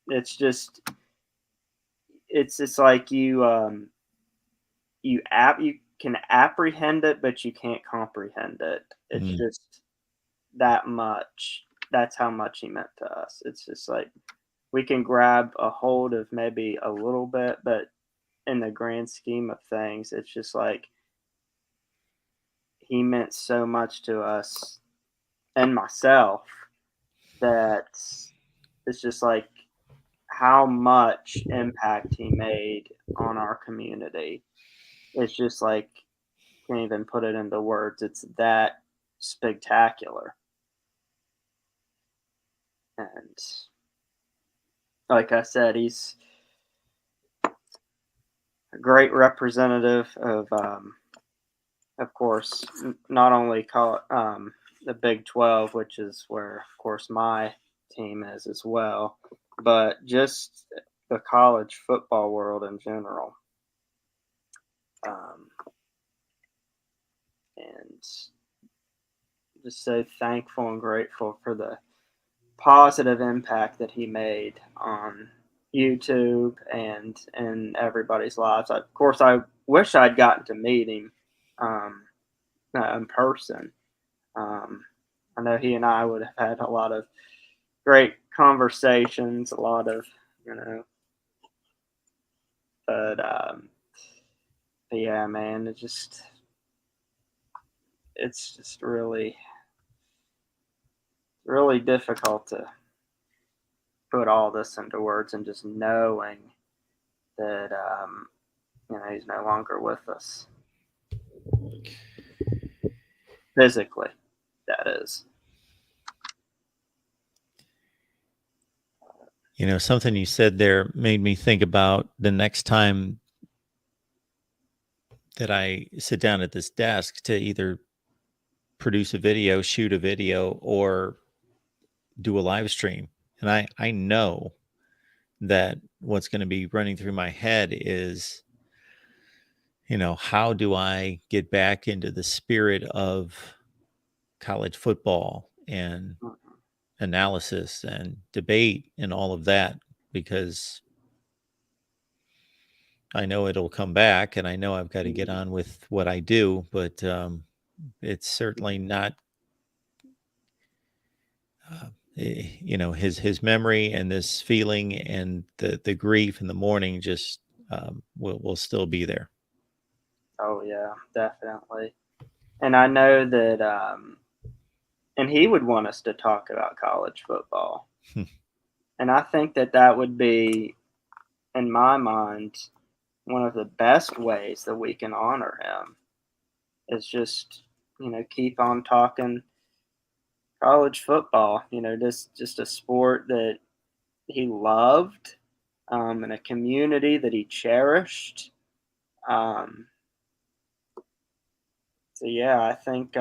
it's like you can apprehend it, but you can't comprehend it. It's just that much. That's how much he meant to us. It's just like we can grab a hold of maybe a little bit, but in the grand scheme of things, it's just like he meant so much to us and myself that it's just like how much impact he made on our community. It's just like can't even put it into words. It's that spectacular. And like I said, he's a great representative of course, not only the Big 12, which is where, of course, my team is as well, but just the college football world in general. And just so thankful and grateful for the positive impact that he made on YouTube and in everybody's lives. Of course, I wish I'd gotten to meet him in person. I know he and I would have had a lot of great conversations, a lot of, but yeah, man, it's just really, really difficult to put all this into words, and just knowing that, he's no longer with us. Physically, that is. Something you said there made me think about the next time that I sit down at this desk to either produce a video, shoot a video, or do a live stream. And I know that what's going to be running through my head is, how do I get back into the spirit of college football and analysis and debate and all of that, because I know it'll come back, and I know I've got to get on with what I do, but it's certainly not, his memory and this feeling and the grief and the mourning just will still be there. Oh yeah, definitely. And I know that, and he would want us to talk about college football. And I think that would be, in my mind, one of the best ways that we can honor him is just, keep on talking college football, just a sport that he loved, and a community that he cherished. So yeah, I think,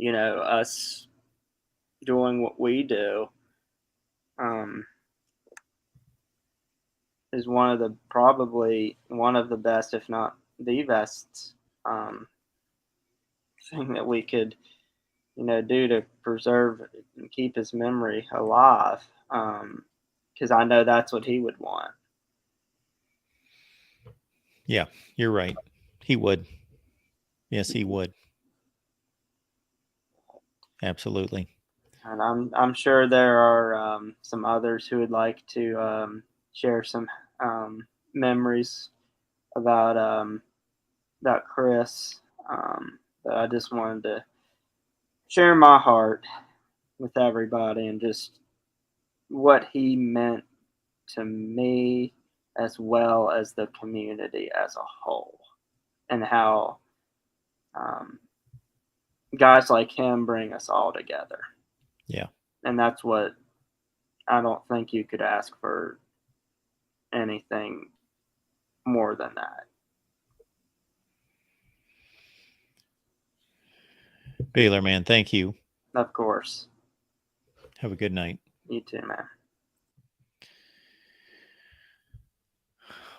us doing what we do, is probably one of the best, if not the best, thing that we could, do to preserve and keep his memory alive. Because I know that's what he would want. Yeah, you're right. He would. Yes, he would. Absolutely. And I'm sure there are some others who would like to share some memories about Chris. But I just wanted to share my heart with everybody and just what he meant to me as well as the community as a whole, and how guys like him bring us all together. Yeah. And that's what I don't think you could ask for anything more than that. Baylor, man, thank you. Of course. Have a good night. You too, man.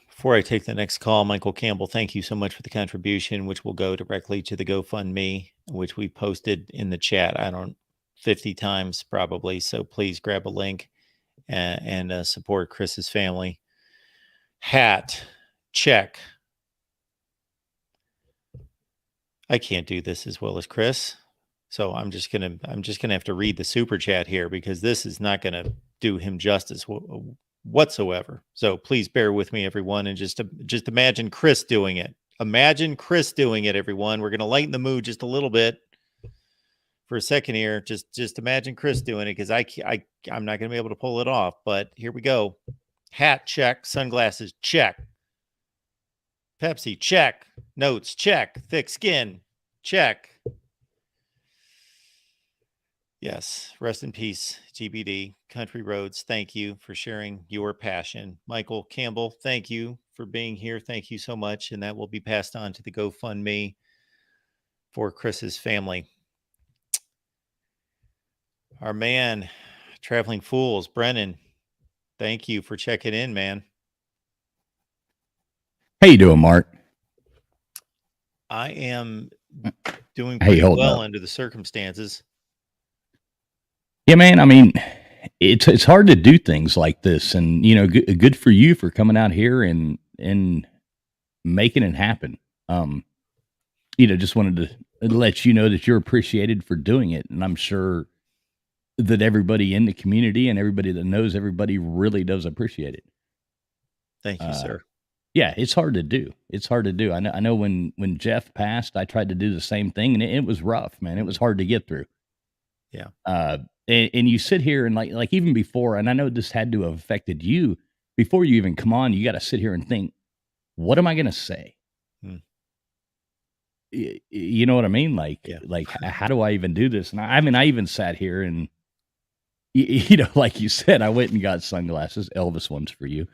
Before I take the next call, Michael Campbell, thank you so much for the contribution, which will go directly to the GoFundMe, which we posted in the chat, 50 times probably. So please grab a link and support Chris's family. Hat, check. I can't do this as well as Chris, so I'm just gonna have to read the super chat here, because this is not gonna do him justice whatsoever. So please bear with me, everyone, and just imagine Chris doing it. Imagine Chris doing it, everyone. We're gonna lighten the mood just a little bit for a second here. Just imagine Chris doing it, because I'm not gonna be able to pull it off. But here we go. Hat, check. Sunglasses, check. Pepsi, check. Notes, check. Thick skin, check. Yes, rest in peace, GBD. Country Roads, thank you for sharing your passion. Michael Campbell, thank you for being here. Thank you so much. And that will be passed on to the GoFundMe for Chris's family. Our man, Traveling Fools, Brennan, thank you for checking in, man. How you doing, Mark? I am doing pretty well under the circumstances. Yeah, man. I mean, it's hard to do things like this, and good for you for coming out here and making it happen. Just wanted to let you know that you're appreciated for doing it, and I'm sure that everybody in the community and everybody that knows everybody really does appreciate it. Thank you, sir. Yeah, it's hard to do. It's hard to do. I know when Jeff passed, I tried to do the same thing, and it was rough, man. It was hard to get through. Yeah. And you sit here and like even before, and I know this had to have affected you before you even come on, you got to sit here and think, what am I going to say? You know what I mean? Like how do I even do this? And I even sat here and, like you said, I went and got sunglasses, Elvis ones for you,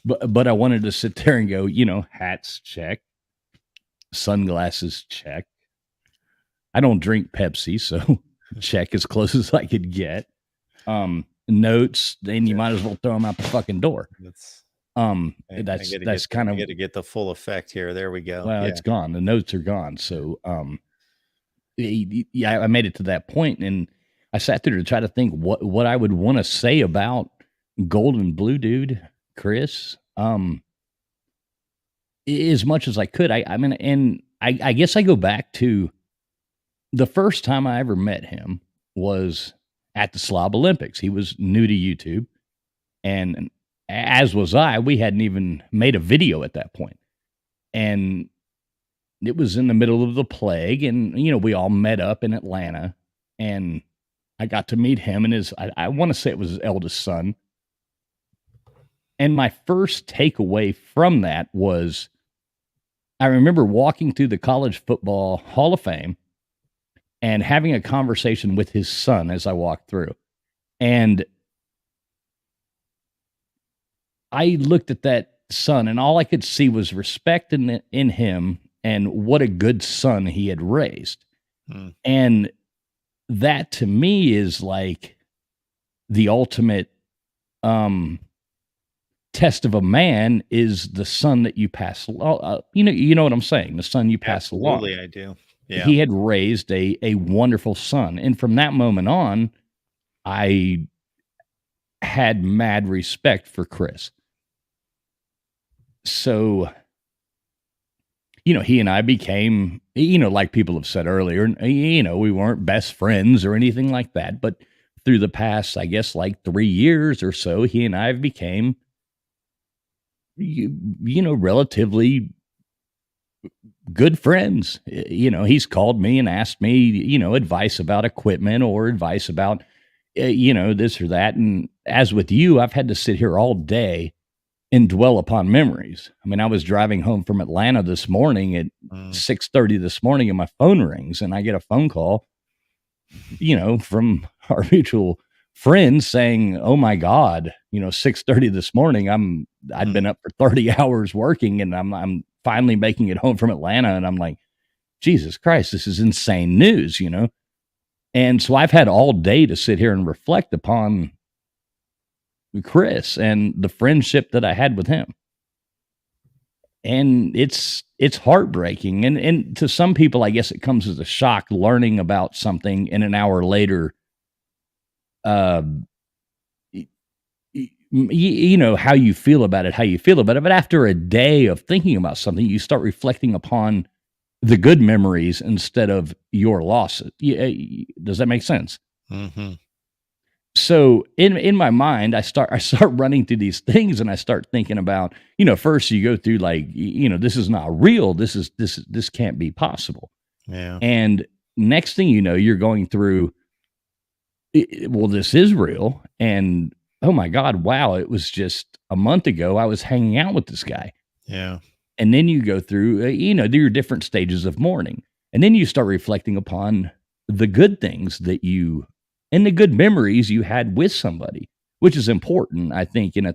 but I wanted to sit there and go, hats, check, sunglasses, check. I don't drink Pepsi, so check as close as I could get. Notes, then you might as well throw them out the fucking door. That's kind of, I got to get the full effect here. There we go. Well, it's gone. The notes are gone. So, yeah, I made it to that point, and I sat there to try to think what I would want to say about Golden Blue Dude, Chris. As much as I could. I mean, and I guess I go back to the first time I ever met him was at the Slob Olympics. He was new to YouTube, and as was I. We hadn't even made a video at that point, and it was in the middle of the plague, and we all met up in Atlanta, and I got to meet him and his. I want to say it was his eldest son. And my first takeaway from that was, I remember walking through the College Football Hall of Fame and having a conversation with his son as I walked through. And I looked at that son, and all I could see was respect in him and what a good son he had raised. And that to me is like the ultimate test of a man is the son that you pass along. You know what I'm saying? The son you pass along. Absolutely, I do. Yeah. He had raised a wonderful son. And from that moment on, I had mad respect for Chris. So, he and I became, like people have said earlier, we weren't best friends or anything like that. But through the past, I guess, like 3 years or so, he and I became, relatively good friends. He's called me and asked me, advice about equipment or advice about, this or that. And as with you, I've had to sit here all day and dwell upon memories. I mean, I was driving home from Atlanta this morning at 6:30 this morning, and my phone rings, and I get a phone call, from our mutual friend saying, "Oh my God, 6:30 this morning. I'd been up for 30 hours working, and I'm finally making it home from Atlanta." And I'm like, Jesus Christ, this is insane news, And so I've had all day to sit here and reflect upon Chris and the friendship that I had with him. And it's heartbreaking. And to some people, I guess it comes as a shock learning about something and an hour later, how you feel about it. But after a day of thinking about something, you start reflecting upon the good memories instead of your losses. Does that make sense? Mm-hmm. So in my mind, I start running through these things, and I start thinking about, first you go through like, this is not real. This can't be possible. Yeah. And next thing you know, you're going through, well, this is real. And oh my God, wow, it was just a month ago I was hanging out with this guy. Yeah. And then you go through, your different stages of mourning. And then you start reflecting upon the good things and the good memories you had with somebody, which is important, I think, in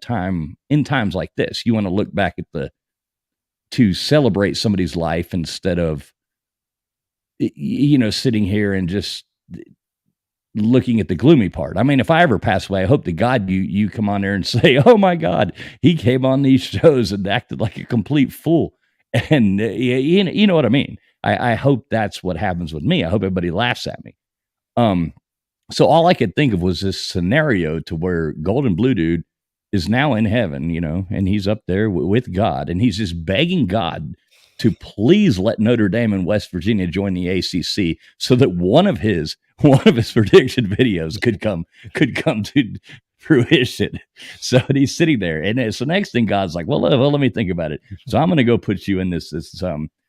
times like this. You want to look back at to celebrate somebody's life instead of, sitting here and just looking at the gloomy part. I mean, if I ever pass away, I hope to God you come on there and say, "Oh my God, he came on these shows and acted like a complete fool." And you know what I mean? I hope that's what happens with me. I hope everybody laughs at me. So all I could think of was this scenario to where Golden Blue Dude is now in heaven, and he's up there with God, and he's just begging God to please let Notre Dame and West Virginia join the ACC so that one of his prediction videos could come to fruition. So he's sitting there, and so next thing God's like, well, let me think about it. So I'm going to go put you in this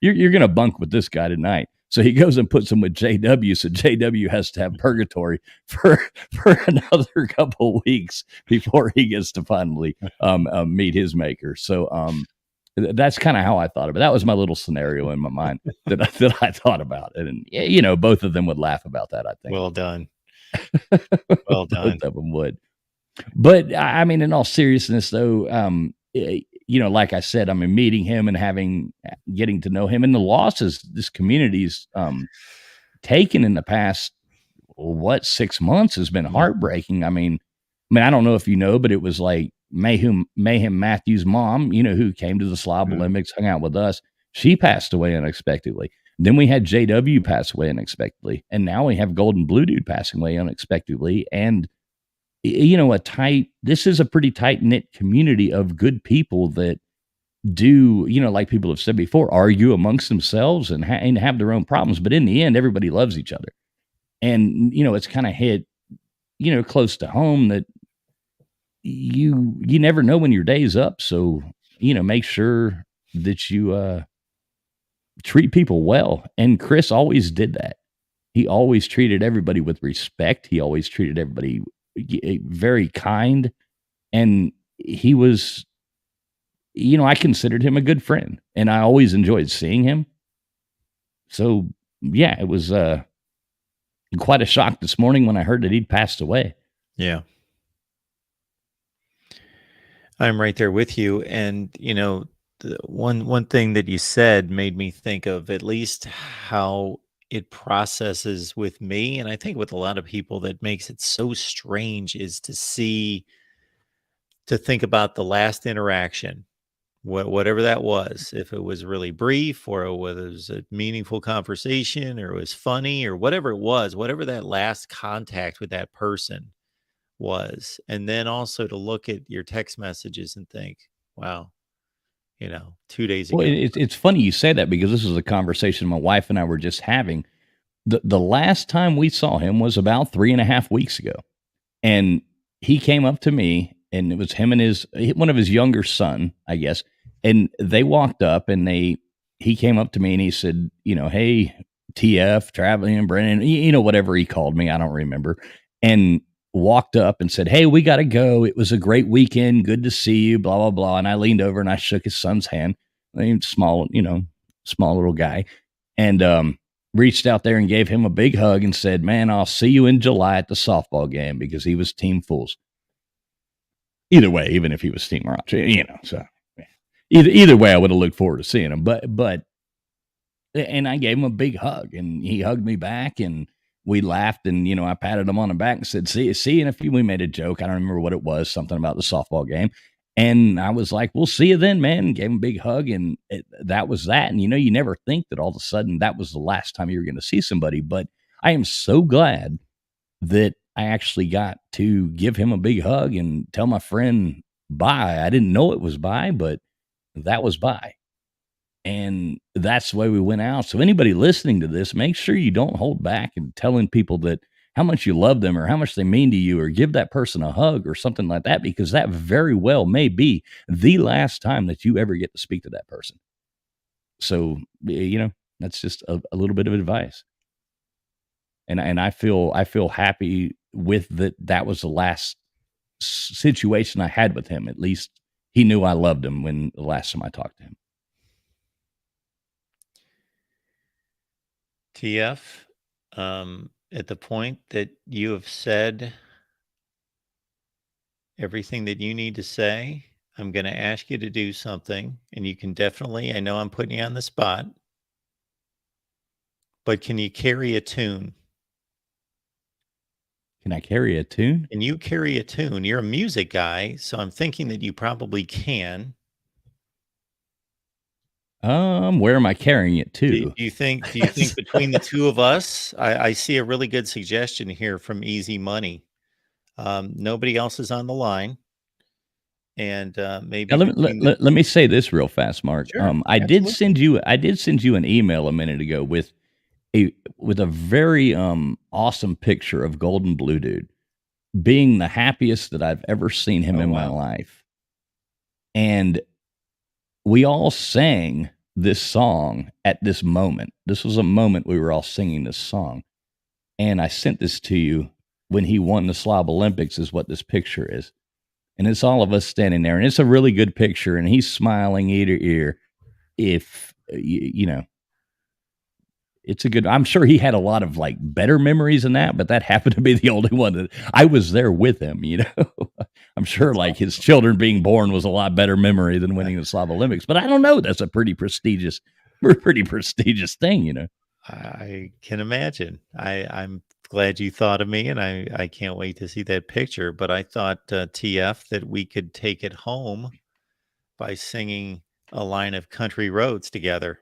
you're going to bunk with this guy tonight. So he goes and puts him with JW. So JW has to have purgatory for another couple weeks before he gets to finally meet his maker. So that's kind of how I thought of it. That was my little scenario in my mind that I thought about it. And both of them would laugh about that, I think. Well done. Well done. Both of them would. But I mean, in all seriousness, though, like I said, I mean, meeting him and getting to know him, and the losses this community's taken in the past 6 months has been heartbreaking. I mean, I don't know if you know, but it was like Mayhem Matthews' mom, who came to the Slob Olympics, hung out with us. She passed away unexpectedly. Then we had JW pass away unexpectedly, and now we have Golden Blue Dude passing away unexpectedly. And this is a pretty tight knit community of good people that do, like people have said before, argue amongst themselves and have their own problems, but in the end, everybody loves each other. And it's kind of hit, close to home that you never know when your day's up. So make sure that you treat people well. And Chris always did that. He always treated everybody with respect. He always treated everybody very kind. And he was, I considered him a good friend, and I always enjoyed seeing him. So yeah, it was quite a shock this morning when I heard that he'd passed away. Yeah. I'm right there with you. And, the one thing that you said made me think of at least how it processes with me, and I think with a lot of people, that makes it so strange is to think about the last interaction, whatever that was, if it was really brief or whether it was a meaningful conversation or it was funny or whatever it was, whatever that last contact with that person was. And then also to look at your text messages and think, wow, 2 days ago. Well, it's funny you say that, because this is a conversation my wife and I were just having. The last time we saw him was about 3.5 weeks ago. And he came up to me, and it was him and one of his younger son, I guess. And they walked up, and he came up to me and he said, hey, TF, Traveling and Brennan, whatever he called me, I don't remember. And walked up and said, hey, we got to go. It was a great weekend. Good to see you, blah, blah, blah. And I leaned over and I shook his son's hand. Small little guy. And reached out there and gave him a big hug and said, man, I'll see you in July at the softball game, because he was Team Fools. Either way, even if he was Team Rock, so yeah. Either way, I would have looked forward to seeing him. And I gave him a big hug, and he hugged me back, and we laughed, and I patted him on the back and said, see you in a few. We made a joke. I don't remember what it was, something about the softball game. And I was like, we'll see you then, man. Gave him a big hug, and that was that. And, you never think that all of a sudden that was the last time you were going to see somebody. But I am so glad that I actually got to give him a big hug and tell my friend bye. I didn't know it was bye, but that was bye. And that's the way we went out. So anybody listening to this, make sure you don't hold back and telling people that how much you love them or how much they mean to you, or give that person a hug or something like that, because that very well may be the last time that you ever get to speak to that person. So, that's just a little bit of advice. And I feel happy with that. That was the last situation I had with him. At least he knew I loved him when the last time I talked to him. TF, at the point that you have said everything that you need to say, I'm going to ask you to do something, and you can definitely, I know I'm putting you on the spot, but can you carry a tune? Can I carry a tune? Can you carry a tune? You're a music guy, so I'm thinking that you probably can. Where am I carrying it to? Do you think between the two of us, I see a really good suggestion here from Easy Money. Nobody else is on the line. And maybe let me say this real fast, Mark. Sure, I did send you an email a minute ago with a very awesome picture of Golden Blue Dude being the happiest that I've ever seen him in my life. And we all sang this song at this moment. This was a moment we were all singing this song. And I sent this to you when he won the Slob Olympics, is what this picture is. And it's all of us standing there, and it's a really good picture, and he's smiling ear to ear. If it's a good, I'm sure he had a lot of like better memories than that, but that happened to be the only one that I was there with him. I'm sure like his children being born was a lot better memory than winning the Slav Olympics, but I don't know. That's a pretty prestigious thing, I can imagine. I'm glad you thought of me, and I can't wait to see that picture. But I thought, TF, that we could take it home by singing a line of Country Roads together.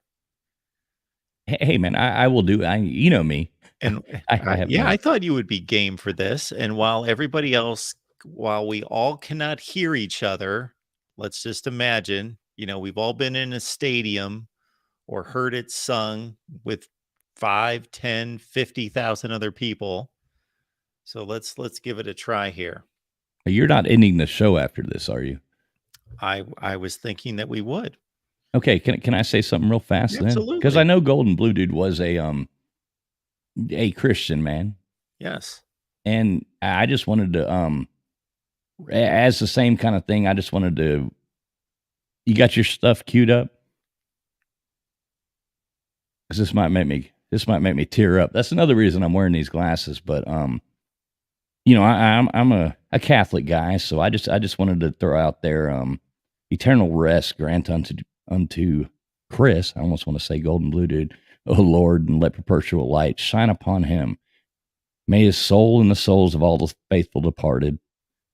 Hey, man, I will do. You know me. And I have yeah, no. I thought you would be game for this. And while we all cannot hear each other, let's just imagine, we've all been in a stadium or heard it sung with 5, 10, 50,000 other people. So let's give it a try here. You're not ending the show after this, are you? I was thinking that we would. Okay, can I say something real fast then? Because Absolutely. I know Golden Blue Dude was a Christian man, Yes. and I just wanted to as the same kind of thing. I just wanted to. You got your stuff queued up? 'Cause this might make me tear up. That's another reason I'm wearing these glasses. But I'm a Catholic guy, so I just wanted to throw out there eternal rest grant unto Chris. I almost want to say Golden Blue Dude. Oh Lord, and let perpetual light shine upon him. May his soul and the souls of all the faithful departed,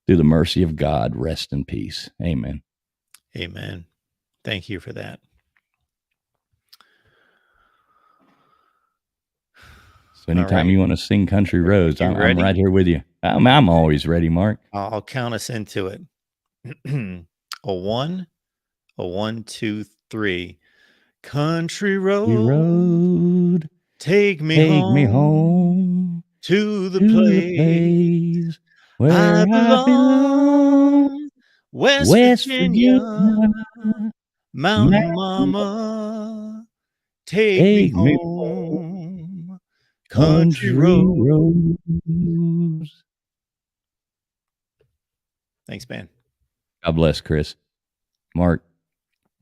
through the mercy of God, rest in peace. Amen. Amen. Thank you for that. So anytime you want to sing Country Roads, I'm right here with you. I'm always ready, Mark. I'll count us into it. A 1, a 1, 2, 3. Country road, take me home to the place where I belong. West Virginia, Mountain Mama, take me home. Country road. Thanks, man. God bless, Chris. Mark,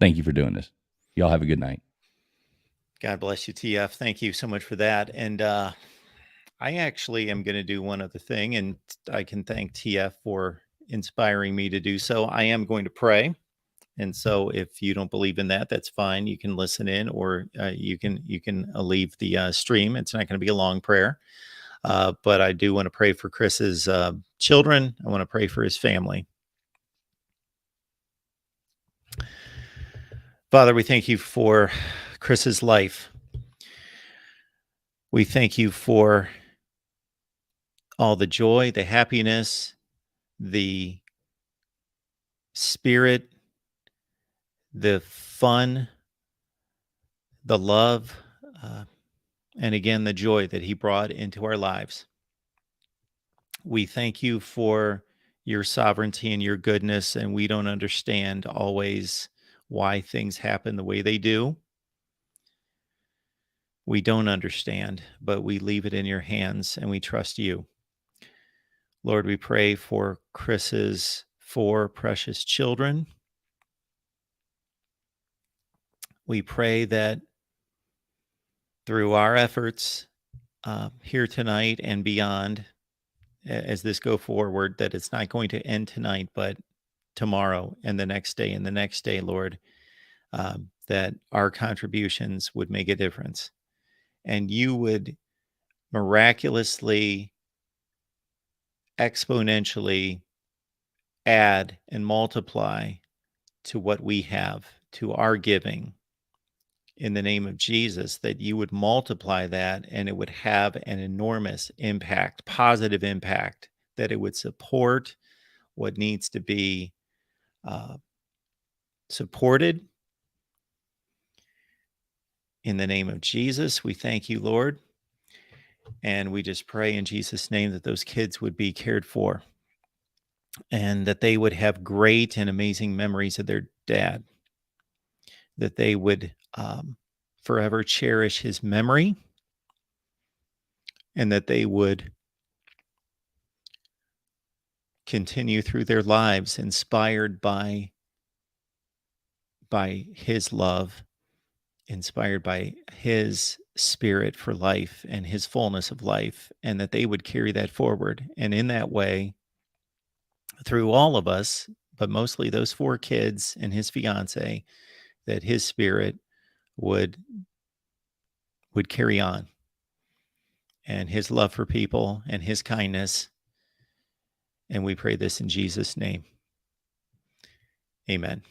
thank you for doing this. Y'all have a good night. God bless you, TF. Thank you so much for that. And I actually am going to do one other thing, and I can thank TF for inspiring me to do so. I am going to pray. And so if you don't believe in that, that's fine. You can listen in, or you can leave the stream. It's not going to be a long prayer. But I do want to pray for Chris's children. I want to pray for his family. Father, we thank you for Chris's life. We thank you for all the joy, the happiness, the spirit, the fun, the love, and again, the joy that he brought into our lives. We thank you for your sovereignty and your goodness, and we don't understand always why things happen the way they do. We don't understand, but we leave it in your hands and we trust you. Lord, we pray for Chris's 4 precious children. We pray that through our efforts here tonight and beyond, as this go forward, that it's not going to end tonight, but tomorrow and the next day and the next day, Lord, that our contributions would make a difference. And you would miraculously, exponentially add and multiply to what we have, to our giving, in the name of Jesus, that you would multiply that and it would have an enormous impact, positive impact, that it would support what needs to be supported. In the name of Jesus, we thank you, Lord. And we just pray in Jesus' name that those kids would be cared for and that they would have great and amazing memories of their dad, that they would forever cherish his memory, and that they would continue through their lives inspired by his love, inspired by his spirit for life and his fullness of life, and that they would carry that forward. And in that way, through all of us, but mostly those 4 kids and his fiance, that his spirit would carry on, and his love for people and his kindness. And we pray this in Jesus' name. Amen.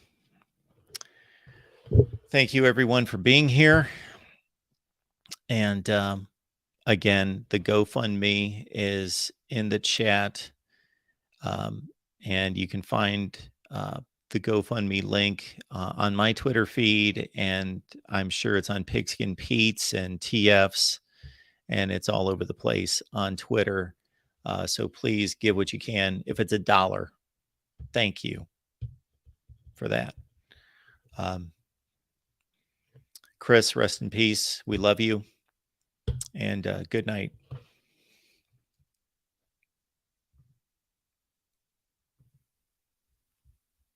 Thank you, everyone, for being here. And again, the GoFundMe is in the chat. And you can find the GoFundMe link on my Twitter feed, and I'm sure it's on Pigskin Pete's and TF's, and it's all over the place on Twitter. So please give what you can. If it's $1, thank you for that. Chris, rest in peace. We love you, and good night.